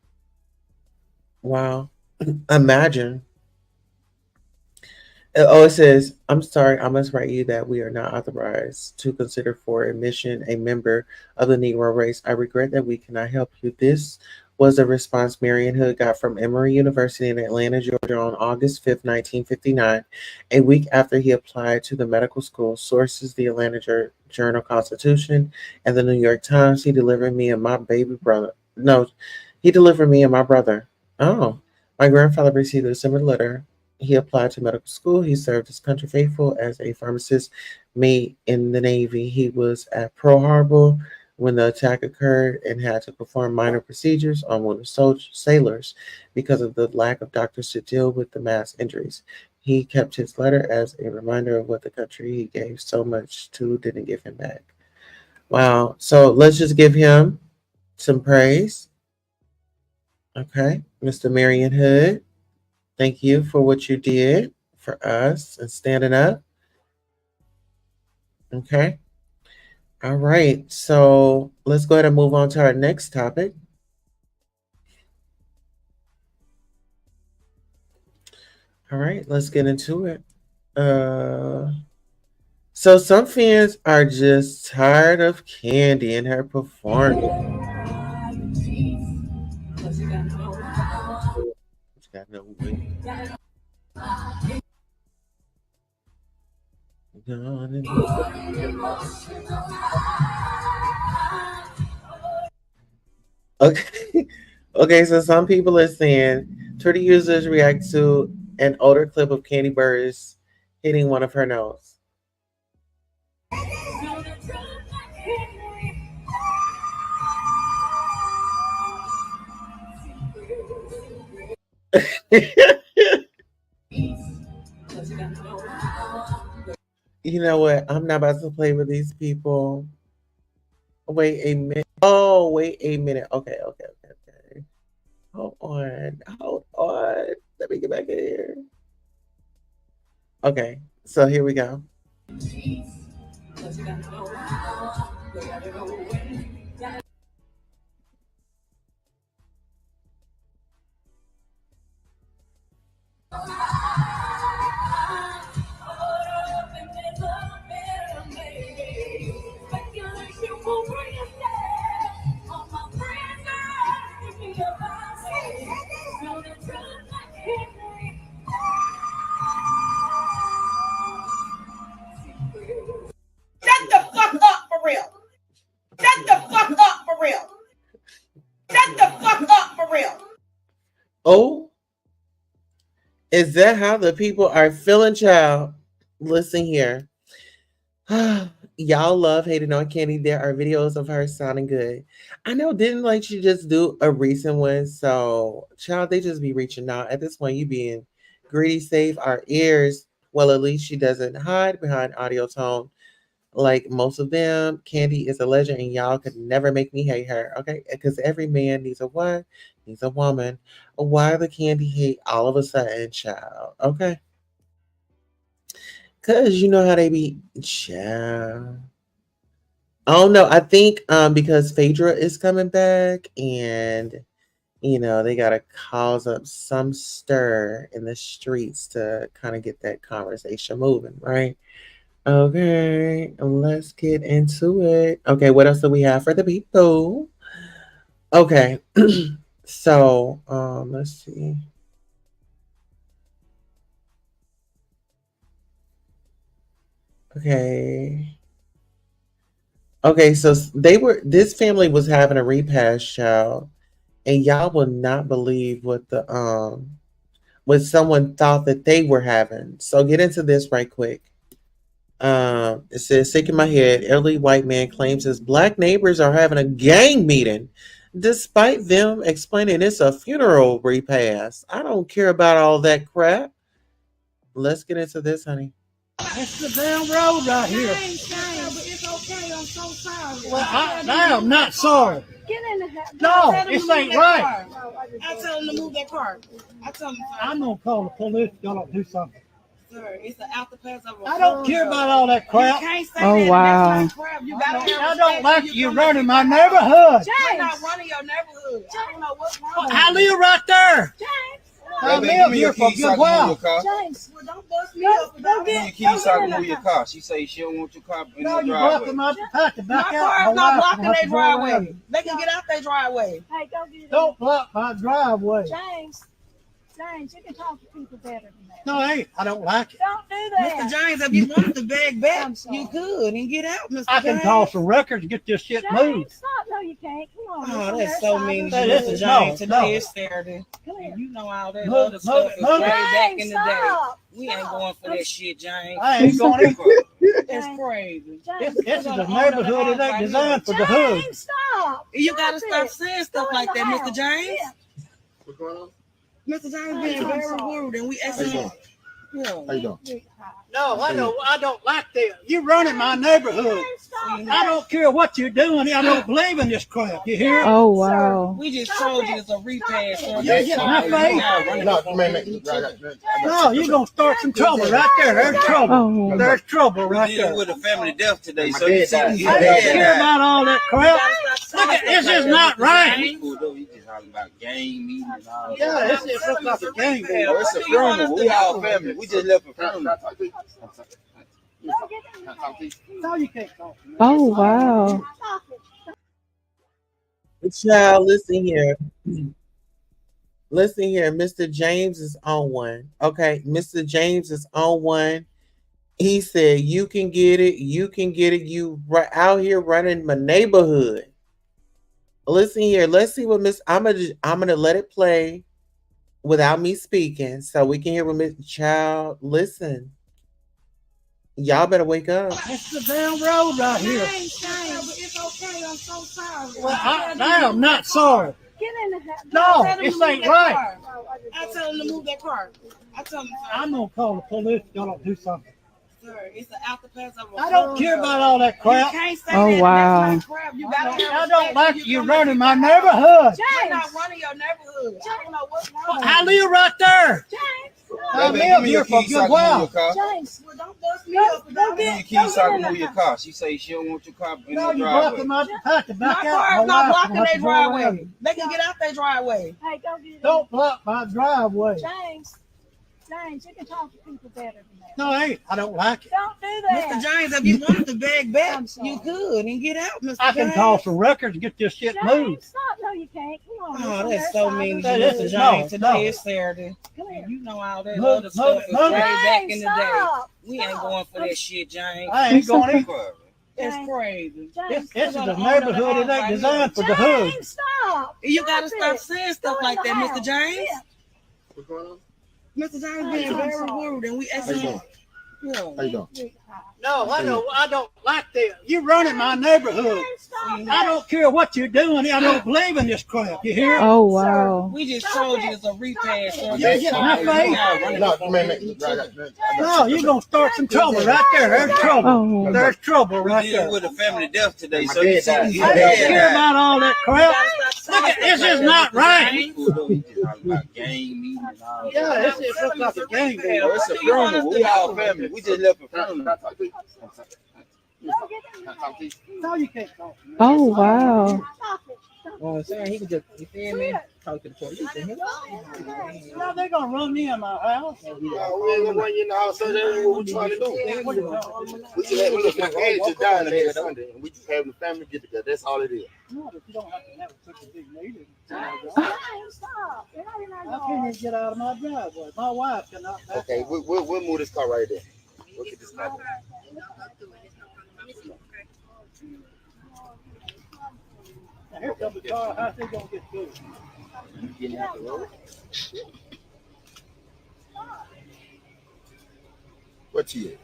Speaker 1: Wow. Imagine. Oh, it says, I'm sorry, I must write you that we are not authorized to consider for admission a member of the Negro race. I regret that we cannot help you. This was the response Marion Hood got from Emory University in Atlanta, Georgia on August 5th, 1959, a week after he applied to the medical school. Sources: the Atlanta Journal Constitution and the New York Times. He delivered me and my baby brother. No, he delivered me and my brother. Oh, my grandfather received a similar letter. He applied to medical school. He served his country faithful as a pharmacist mate in the Navy. He was at Pearl Harbor when the attack occurred and had to perform minor procedures on wounded sailors because of the lack of doctors to deal with the mass injuries. He kept his letter as a reminder of what the country he gave so much to didn't give him back. Wow. So let's just give him some praise. Okay. Mr. Marion Hood, thank you for what you did for us and standing up. Okay. All right. So let's go ahead and move on to our next topic. All right. Let's get into it. So some fans are just tired of Candy and her performance. Got no way. Okay. Okay, so some people are saying Twitter users react to an older clip of Candy Burris hitting one of her notes. You know what? I'm not about to play with these people. Wait a minute. Oh, wait a minute. Okay. Hold on. Let me get back in here. Okay, so here we go.
Speaker 10: Shut the fuck up for real. Shut the fuck up for real. Shut the fuck up for real.
Speaker 1: Oh, is that how the people are feeling, child? Listen here. Y'all love hating on Candy. There are videos of her sounding good. I know, didn't like she just do a recent one. So, child, they just be reaching out. At this point, you being greedy, save our ears. Well, at least she doesn't hide behind audio tone like most of them. Candy is a legend, and y'all could never make me hate her. Okay, because every man needs a what? Needs a woman. Why the Candy hate all of a sudden, child? Okay. Cause you know how they be, child. Oh no, I think because Phaedra is coming back, and they gotta cause up some stir in the streets to kind of get that conversation moving, right? Okay, let's get into it. Okay, what else do we have for the people? Okay, so let's see. Okay. Okay, so this family was having a repast, child, and y'all will not believe what someone thought that they were having. So get into this right quick. It says, sick in my head, elderly white man claims his black neighbors are having a gang meeting, despite them explaining it's a funeral repast. I don't care about all that crap. Let's get into this, honey.
Speaker 11: It's the damn road right here.
Speaker 10: It's okay. I'm so sorry.
Speaker 11: Well, I'm not sorry.
Speaker 10: Get in the house.
Speaker 11: No, this ain't right.
Speaker 10: I tell him to move that car.
Speaker 11: I'm gonna call the police. Y'all don't do something.
Speaker 10: Sir, it's an after pass of a
Speaker 11: I don't care about all that crap.
Speaker 10: You can't say that.
Speaker 4: Wow.
Speaker 10: That's not crap. You gotta
Speaker 11: I don't like you running my neighborhood.
Speaker 10: We're not running your neighborhood. I don't know what's wrong.
Speaker 11: I live right there.
Speaker 10: James.
Speaker 11: I live here for a good while.
Speaker 9: James, well, don't bust me up.
Speaker 12: Give me your keys so I can move your car. She say she don't want your car in
Speaker 11: No,
Speaker 12: the
Speaker 11: you
Speaker 12: driveway.
Speaker 11: blocking my path to
Speaker 9: My
Speaker 11: back out.
Speaker 9: car is not blocking their
Speaker 11: their
Speaker 9: driveway. They can get out their driveway.
Speaker 2: Hey, go get it.
Speaker 11: Don't block my driveway.
Speaker 2: James, you can talk to people better than that.
Speaker 11: No, hey, I don't like it.
Speaker 2: Don't do that.
Speaker 9: Mr. James, if you wanted to beg back, you could and get out, Mr.
Speaker 11: I can
Speaker 9: James.
Speaker 11: toss some records and get this shit moved.
Speaker 2: James, stop. No, you can't. Come on.
Speaker 9: Oh,
Speaker 2: this
Speaker 9: that's
Speaker 2: on
Speaker 9: so
Speaker 2: their
Speaker 9: mean,
Speaker 2: side.
Speaker 9: Mr. James.
Speaker 11: No,
Speaker 9: Today
Speaker 11: no.
Speaker 9: is Saturday.
Speaker 2: Come here.
Speaker 9: And you know all that
Speaker 11: Move
Speaker 9: other
Speaker 11: it,
Speaker 9: stuff is
Speaker 11: move it.
Speaker 9: way back in
Speaker 2: James,
Speaker 9: the day.
Speaker 2: stop.
Speaker 9: We ain't going for that shit, James.
Speaker 11: I ain't going in.
Speaker 9: That's crazy.
Speaker 2: James,
Speaker 11: This is a neighborhood. It ain't designed for the hood.
Speaker 2: James, stop.
Speaker 9: You gotta stop
Speaker 2: it.
Speaker 9: saying stuff
Speaker 2: Go in
Speaker 9: like
Speaker 2: the
Speaker 9: that, Mr.
Speaker 2: house.
Speaker 9: James.
Speaker 2: Yeah.
Speaker 13: What's going on?
Speaker 9: Mr. James
Speaker 2: Hey,
Speaker 9: being
Speaker 2: I'm
Speaker 9: very
Speaker 2: sorry.
Speaker 9: rude, and we
Speaker 13: How you
Speaker 9: asking.
Speaker 13: doing?
Speaker 9: Yeah.
Speaker 13: How you doing?
Speaker 11: No, I don't like that. You running my neighborhood. I don't care what you're doing. I don't believe in this crap. You hear?
Speaker 4: Oh, wow.
Speaker 9: We just told you it's a repass. So
Speaker 11: Yeah, yeah, my face.
Speaker 13: No, man.
Speaker 11: No, you're gonna start some trouble right there. There's trouble.
Speaker 4: Oh.
Speaker 11: There's trouble right
Speaker 12: Dealing
Speaker 11: there.
Speaker 12: with a family death today,
Speaker 13: My
Speaker 12: so you
Speaker 13: dad
Speaker 12: see
Speaker 13: died.
Speaker 12: you
Speaker 11: I don't care about all that crap. Look at this is not right.
Speaker 12: He just talking about game meeting and all
Speaker 11: Yeah,
Speaker 12: that.
Speaker 11: this is looks like a game.
Speaker 12: Oh, it's a funeral. We all family. We just left a funeral.
Speaker 11: No, you can't talk.
Speaker 4: Oh, wow.
Speaker 1: Child, listen here. Listen here. Mr. James is on one. Okay. Mr. James is on one. He said, you can get it. You can get it. You out here running my neighborhood. Listen here. Let's see what Miss. I'm gonna let it play without me speaking, so we can hear what Miss Child. Listen, y'all better wake up.
Speaker 11: It's the damn road right here.
Speaker 9: It's okay. I'm so sorry.
Speaker 11: Well, I am not sorry.
Speaker 2: Get in the house.
Speaker 11: No,
Speaker 9: Tell them
Speaker 11: this
Speaker 9: to move
Speaker 11: ain't
Speaker 9: that
Speaker 11: right.
Speaker 9: car. I tell them to move that car. I tell them,
Speaker 11: I'm gonna call the police. Y'all don't do something.
Speaker 9: sir, it's an out the pass of a
Speaker 11: I don't care about all that
Speaker 9: You
Speaker 11: crap.
Speaker 9: can't say
Speaker 4: Oh,
Speaker 9: that.
Speaker 4: wow.
Speaker 9: That's not crap. You gotta have
Speaker 11: I don't
Speaker 9: respect
Speaker 11: like
Speaker 9: when
Speaker 11: you
Speaker 9: come
Speaker 11: running
Speaker 9: to
Speaker 11: my
Speaker 9: the
Speaker 11: neighborhood.
Speaker 9: I'm not running your neighborhood. I don't know what's wrong.
Speaker 11: I live right there. I live here for a good while.
Speaker 2: James,
Speaker 9: Well, don't bust me up.
Speaker 12: Give me your keys so I can move your car. She say she don't want your car in
Speaker 11: No,
Speaker 12: the
Speaker 11: you
Speaker 12: driveway.
Speaker 11: blocking my path to
Speaker 9: My
Speaker 11: back out.
Speaker 9: car is
Speaker 11: My
Speaker 9: not
Speaker 11: wife
Speaker 9: blocking
Speaker 11: will have
Speaker 9: their
Speaker 11: to go around
Speaker 9: driveway.
Speaker 11: it.
Speaker 9: They can get out their driveway.
Speaker 2: hey, go get it.
Speaker 11: Don't block my driveway.
Speaker 2: James, you can talk to people better than that.
Speaker 11: No, hey, I don't like it.
Speaker 2: Don't do that.
Speaker 9: Mr. James, if you wanted to beg back, you could and get out, Mr.
Speaker 11: I can
Speaker 9: James.
Speaker 11: toss some records and get this shit
Speaker 2: James,
Speaker 11: moved.
Speaker 2: stop. No, you can't. Come on.
Speaker 9: Oh,
Speaker 2: this
Speaker 9: that's
Speaker 2: on
Speaker 9: so
Speaker 2: their
Speaker 9: mean,
Speaker 2: side.
Speaker 11: That
Speaker 9: Mr.
Speaker 11: is-
Speaker 9: James.
Speaker 11: no,
Speaker 9: Today
Speaker 11: no.
Speaker 9: is Saturday.
Speaker 2: Come here.
Speaker 9: And you know all that
Speaker 11: Move
Speaker 9: other
Speaker 11: it,
Speaker 9: stuff
Speaker 11: move
Speaker 9: is
Speaker 11: it, move
Speaker 9: way
Speaker 11: it.
Speaker 9: back in the
Speaker 2: James,
Speaker 9: day.
Speaker 2: stop.
Speaker 9: We ain't going for that shit, James.
Speaker 11: I ain't going in.
Speaker 9: It's
Speaker 2: James.
Speaker 9: crazy.
Speaker 11: This
Speaker 2: James,
Speaker 11: is a neighborhood. It ain't designed for the hood.
Speaker 2: James, stop.
Speaker 9: You gotta
Speaker 2: Stop
Speaker 9: stop
Speaker 2: it.
Speaker 9: saying stuff
Speaker 2: Go in
Speaker 9: like
Speaker 2: the
Speaker 9: that, Mr.
Speaker 2: house.
Speaker 9: James.
Speaker 2: Yeah.
Speaker 13: What's going on?
Speaker 9: Mr. James
Speaker 2: Hey,
Speaker 9: being
Speaker 2: I'm
Speaker 9: very
Speaker 2: sorry.
Speaker 9: rude, and we
Speaker 13: How you
Speaker 9: asking.
Speaker 13: doing?
Speaker 9: Yeah.
Speaker 13: How you doing?
Speaker 11: No, I don't like that. You running my neighborhood. I don't care what you're doing. I don't believe in this crap. You hear?
Speaker 4: Oh, wow.
Speaker 9: We just told you it's a repass. So
Speaker 11: Yeah, yeah, my face.
Speaker 13: No, man.
Speaker 11: No, you're gonna start some trouble right there. There's trouble.
Speaker 4: Oh.
Speaker 11: There's trouble right
Speaker 12: Dealing
Speaker 11: there.
Speaker 12: with a family death today,
Speaker 13: My
Speaker 12: so you
Speaker 13: dad
Speaker 12: see
Speaker 13: died.
Speaker 12: you
Speaker 11: I don't care about all that crap.
Speaker 9: Look
Speaker 11: at this is not right.
Speaker 12: He just talking about game meeting and all that.
Speaker 11: Yeah, this is looks like a game.
Speaker 12: Oh, it's a funeral. We all family. We just left a funeral.
Speaker 11: No, you can't talk.
Speaker 4: Oh, wow.
Speaker 9: Well, sir, he can just, you feel me? Talk to the police.
Speaker 11: No, they're gonna run me in my house.
Speaker 13: We ain't gonna run you in the house, so that's what we trying to do. We just had, look, my dad just died last Sunday, and we just having a family get together. That's all it is.
Speaker 11: No, but you don't have to have such a big meeting.
Speaker 2: James, stop. You're not in our
Speaker 11: I can't even get out of my driveway. My wife cannot. back
Speaker 13: Okay,
Speaker 11: out.
Speaker 13: we'll move this car right there. We'll get this car.
Speaker 11: Now, here comes the car. How's they gonna get through?
Speaker 13: Getting out the road. What you?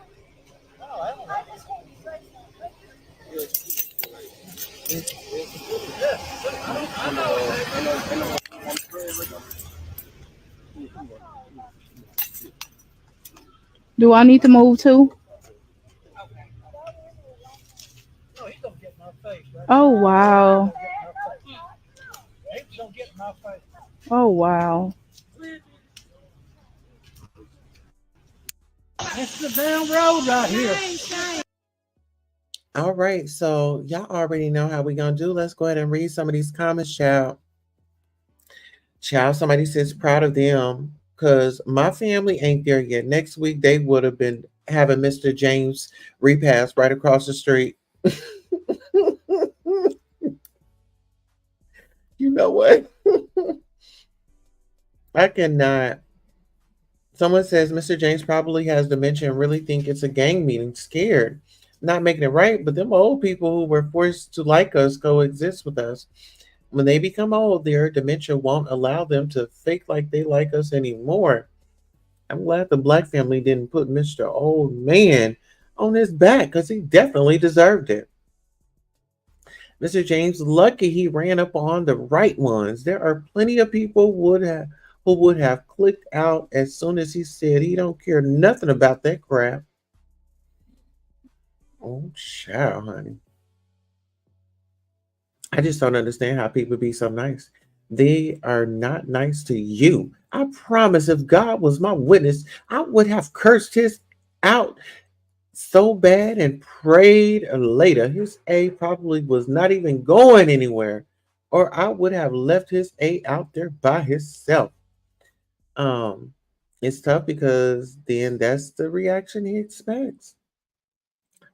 Speaker 4: Do I need to move too?
Speaker 11: No, he's gonna get in my face. Right?
Speaker 4: Oh, wow.
Speaker 11: He's gonna get in my face.
Speaker 4: Oh, wow.
Speaker 11: It's the damn road right here.
Speaker 1: All right, so y'all already know how we're gonna do. Let's go ahead and read some of these comments, child. Child, somebody says proud of them. because my family ain't there yet. Next week they would have been having Mr. James repast right across the street. You know what? I cannot. Someone says Mr. James probably has dementia and really think it's a gang meeting, scared. Not making it right, but them old people who were forced to like us coexist with us. When they become old, their dementia won't allow them to fake like they like us anymore. I'm glad the black family didn't put Mr. Old Man on his back because he definitely deserved it. Mr. James, lucky he ran up on the right ones. There are plenty of people who would have clicked out as soon as he said he don't care nothing about that crap. Oh, child, honey. I just don't understand how people be so nice. They are not nice to you. I promise if God was my witness, I would have cursed his out so bad and prayed later. His A probably was not even going anywhere, or I would have left his A out there by himself. Um, it's tough because then that's the reaction he expects.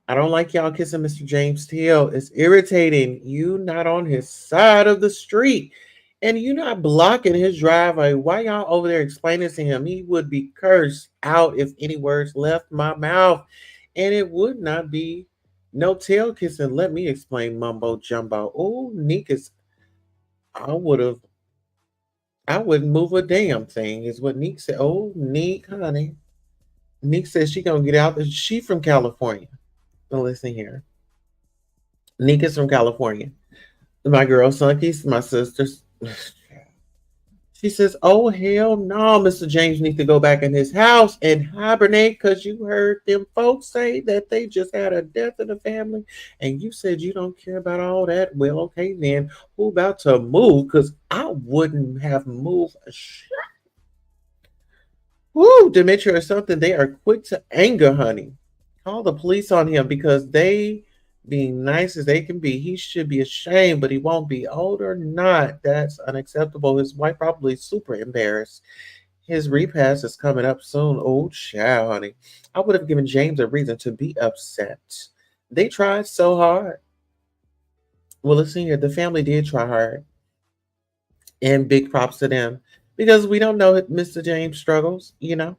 Speaker 1: I don't like y'all kissing Mr. James' tail. It's irritating. You not on his side of the street. And you not blocking his driveway. Why y'all over there explaining to him? He would be cursed out if any words left my mouth. And it would not be no tail kissing. Let me explain mumbo jumbo. Oh, Neek is I wouldn't move a damn thing, is what Neek said. Oh, Neek, honey. Neek says she gonna get out. She from California. Listen here. Nika's from California. My girl Sunky's my sister's. She says, oh, hell no, Mr. James needs to go back in his house and hibernate because you heard them folks say that they just had a death in the family and you said you don't care about all that. Well, okay, then who about to move? Because I wouldn't have moved a shit. Woo, dementia or something. They are quick to anger, honey. Call the police on him because they being nice as they can be. He should be ashamed, but he won't be. Old or not, that's unacceptable. His wife probably super embarrassed. His repass is coming up soon. Oh, child, honey. I would have given James a reason to be upset. They tried so hard. Well, listen here, the family did try hard. And big props to them. Because we don't know Mr. James struggles, you know.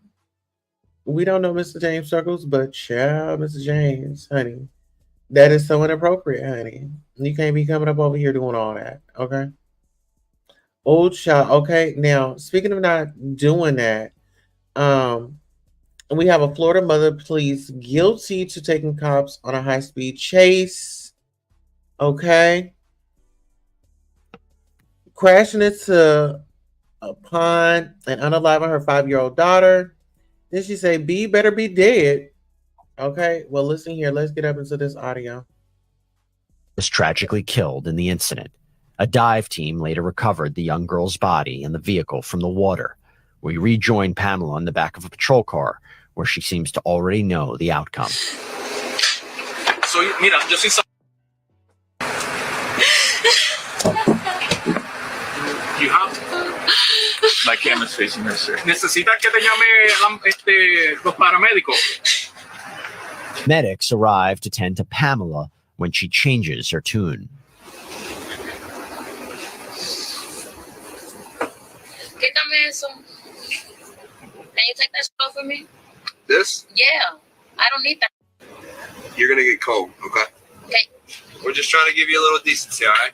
Speaker 1: We don't know Mr. James struggles, but child, Mr. James, honey, that is so inappropriate, honey. You can't be coming up over here doing all that, okay? Old child, okay. Now, speaking of not doing that, we have a Florida mother pleads guilty to taking cops on a high-speed chase, okay? Crashing into a pond and unaliving her 5-year-old daughter. Then she say, B better be dead. Okay, well, listen here. Let's get up into this audio.
Speaker 14: Was tragically killed in the incident. A dive team later recovered the young girl's body and the vehicle from the water. We rejoined Pamela in the back of a patrol car, where she seems to already know the outcome.
Speaker 15: So, mira, yo soy You have my camera's facing her, sir. Necesitas que te llame los paramédicos.
Speaker 14: Medics arrive to tend to Pamela when she changes her tune.
Speaker 16: Quítame eso. Can you take that stuff for me?
Speaker 13: This?
Speaker 16: Yeah, I don't need that.
Speaker 13: You're gonna get cold, okay?
Speaker 16: Okay.
Speaker 13: We're just trying to give you a little decency, all right?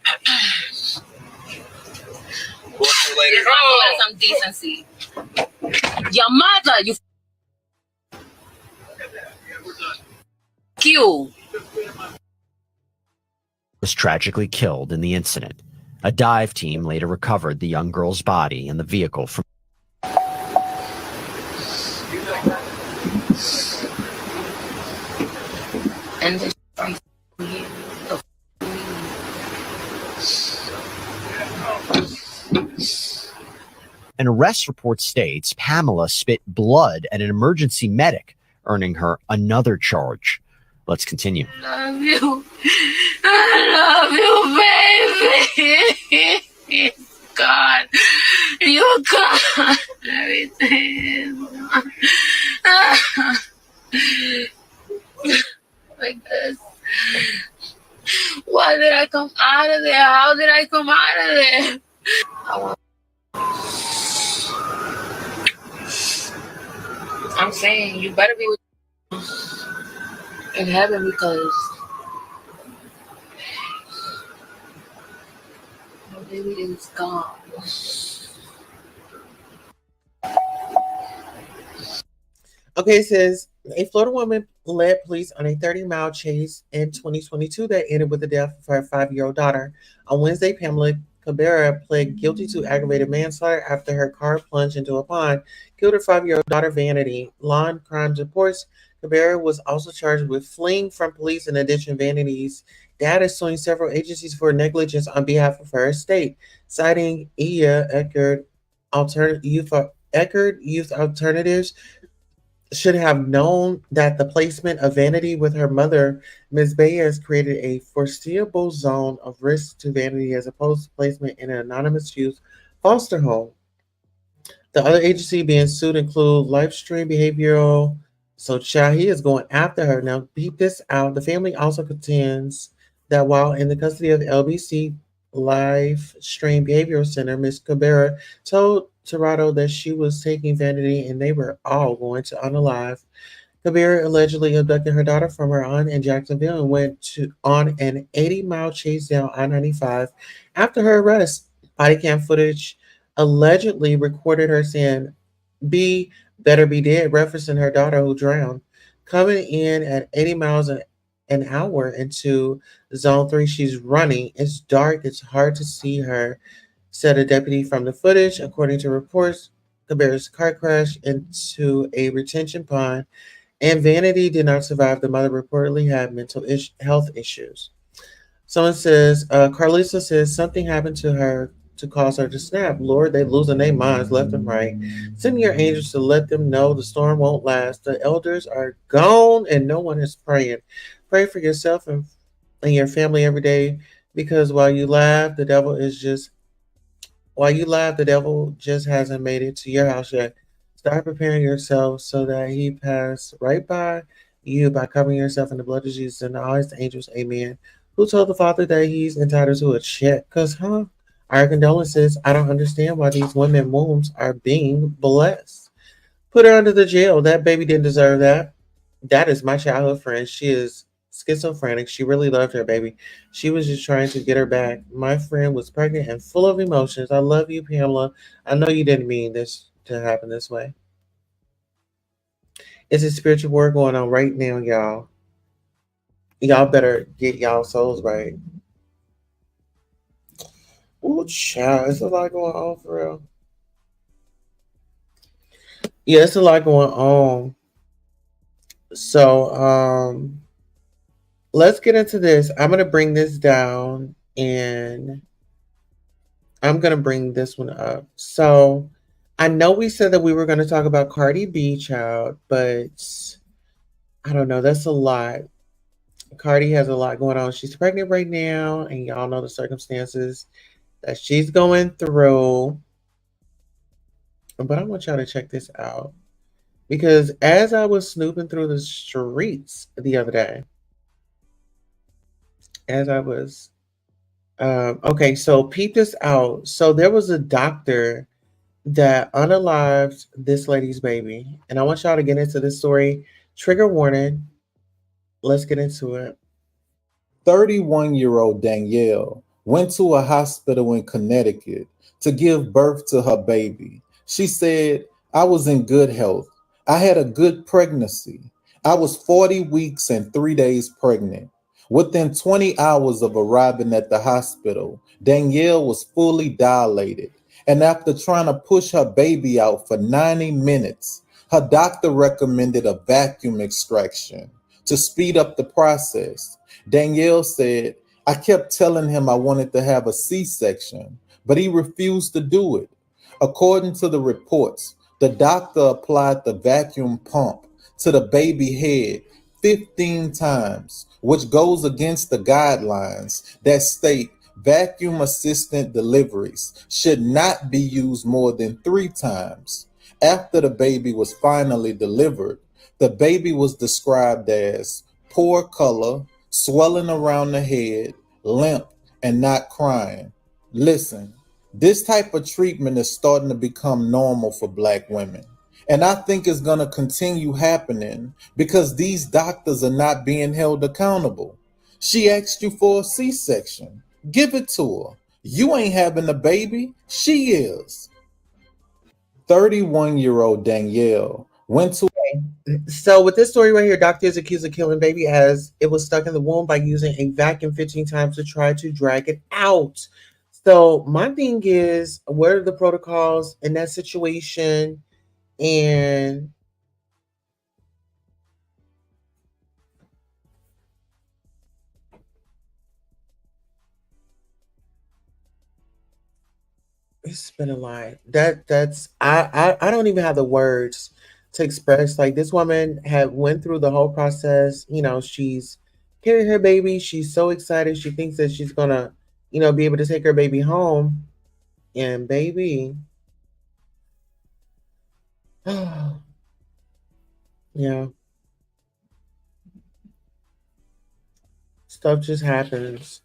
Speaker 13: We'll see you later.
Speaker 16: Oh, some decency. Your mother, you. You.
Speaker 14: Was tragically killed in the incident. A dive team later recovered the young girl's body and the vehicle from.
Speaker 16: And
Speaker 14: An arrest report states Pamela spit blood at an emergency medic, earning her another charge. Let's continue.
Speaker 16: I love you. I love you, baby. God. You got everything. Like this. Why did I come out of there? How did I come out of there? I'm saying you better be in heaven because my baby is gone.
Speaker 1: Okay, it says a Florida woman led police on a 30-mile chase in 2022 that ended with the death of her 5-year-old daughter. On Wednesday, Pamela Cabrera pled guilty to aggravated manslaughter after her car plunged into a pond, killed her 5-year-old daughter Vanity. Law and Crimes reports Cabrera was also charged with fleeing from police. In addition, Vanity's dad is suing several agencies for negligence on behalf of her estate, citing EA Eckerd Youth Alternatives should have known that the placement of Vanity with her mother, Ms. Baez, created a foreseeable zone of risk to Vanity as opposed to placement in an anonymous youth foster home. The other agency being sued include Livestream Behavioral. So Shahi is going after her. Now, peep this out. The family also contends that while in the custody of LBC Livestream Behavioral Center, Ms. Cabrera told Torado that she was taking Vanity and they were all going to unalive. Cabrera allegedly abducted her daughter from her aunt in Jacksonville and went on an 80-mile chase down I-95 after her arrest. Body cam footage allegedly recorded her saying, "B better be dead," referencing her daughter who drowned. Coming in at 80 miles an hour into zone 3, she's running. It's dark, it's hard to see her, said a deputy from the footage. According to reports, Cabrera's car crashed into a retention pond, and Vanity did not survive. The mother reportedly had mental health issues. Someone says, Carlisa says something happened to her to cause her to snap. Lord, they losing their minds left and right. Send your angels to let them know the storm won't last. The elders are gone and no one is praying. Pray for yourself and your family every day, because while you laugh, the devil just hasn't made it to your house yet. Start preparing yourself so that he pass right by you by covering yourself in the blood of Jesus and always the angels. Amen. Who told the Father that he's entitled to a check? Our condolences. I don't understand why these women wombs are being blessed. Put her under the jail. That baby didn't deserve that. That is my childhood friend. She is schizophrenic. She really loved her baby. She was just trying to get her back. My friend was pregnant and full of emotions. I love you, Pamela. I know you didn't mean this to happen this way. It's a spiritual war going on right now, y'all. Y'all better get y'all souls right. Ooh, child, it's a lot going on for real. Yeah, it's a lot going on. So, let's get into this. I'm gonna bring this down and I'm gonna bring this one up. So, I know we said that we were gonna talk about Cardi B, child, but I don't know. That's a lot. Cardi has a lot going on. She's pregnant right now, and y'all know the circumstances that she's going through. But I want y'all to check this out. Because as I was snooping through the streets the other day, as I was, okay, so peep this out. So there was a doctor that unalived this lady's baby. And I want y'all to get into this story. Trigger warning. Let's get into it.
Speaker 17: 31-year-old Danielle went to a hospital in Connecticut to give birth to her baby. She said, "I was in good health. I had a good pregnancy. I was 40 weeks and 3 days pregnant." Within 20 hours of arriving at the hospital, Danielle was fully dilated. And after trying to push her baby out for 90 minutes, her doctor recommended a vacuum extraction to speed up the process. Danielle said, "I kept telling him I wanted to have a C-section, but he refused to do it." According to the reports, the doctor applied the vacuum pump to the baby head 15 times, which goes against the guidelines that state Vacuum assistant deliveries should not be used more than 3 times. After the baby was finally delivered, the baby was described as poor color, swelling around the head, limp, and not crying. Listen, this type of treatment is starting to become normal for Black women. And I think it's going to continue happening because these doctors are not being held accountable. She asked you for a C-section. Give it to her. You ain't having a baby. She is. 31-year-old Danielle went to...
Speaker 1: So with this story right here, doctor is accused of killing baby as it was stuck in the womb by using a vacuum 15 times to try to drag it out. So my thing is, what are the protocols in that situation? And it's been a lot. I don't even have the words to express. Like, this woman had went through the whole process. You know, she's carrying her baby. She's so excited. She thinks that she's gonna, be able to take her baby home. And baby, yeah, stuff just happens.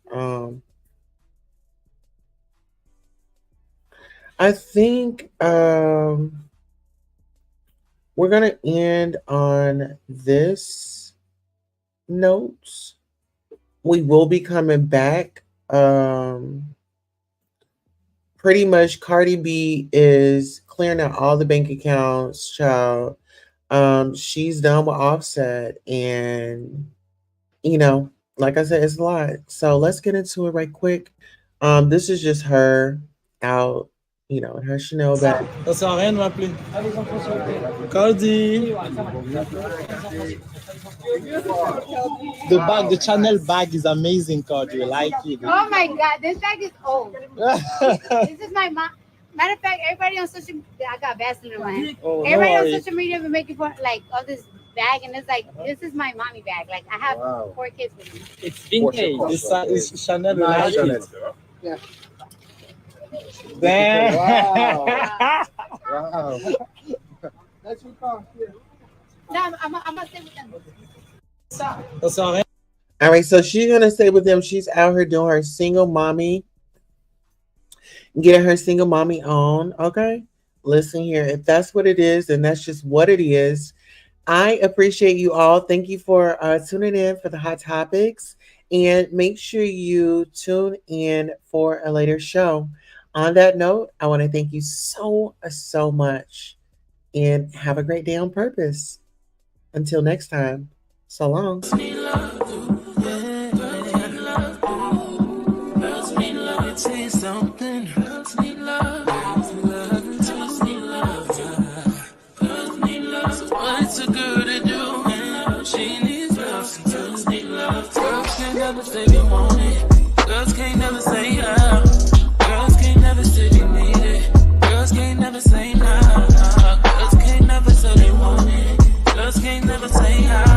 Speaker 1: I think we're going to end on this note. We will be coming back. Pretty much Cardi B is clearing out all the bank accounts, child. She's done with Offset, and like I said, it's a lot. So let's get into it right quick. This is just her out, in her Chanel bag.
Speaker 18: Ça sert à rien de m'appeler. Cardi. The Chanel bag is amazing, Cardi. I like it.
Speaker 2: Oh my God, this bag is old. This is my mom. Matter of fact, everybody on social media, I got Vaseline in my hand.
Speaker 18: Oh,
Speaker 2: everybody on social media been making fun like all this bag, and it's like, this is my mommy bag. Like, I have 4 kids with me.
Speaker 18: It's vintage. It's Chanel. I like it.
Speaker 2: Yeah.
Speaker 18: Damn.
Speaker 2: Wow. That's your car. Yeah. No, I'm gonna stay with them.
Speaker 18: Ça sert à rien.
Speaker 1: All right, so she's gonna stay with them. She's out here doing her single mommy, getting her single mommy on. Okay, listen here. If that's what it is, then that's just what it is. I appreciate you all. Thank you for tuning in for the hot topics, and make sure you tune in for a later show. On that note, I want to thank you so much, and have a great day on purpose. Until next time, so long.
Speaker 19: Girls can't never say how. Girls can't never say they need it. Girls can't never say no. Girls can't never say they want it. Girls can't never say how.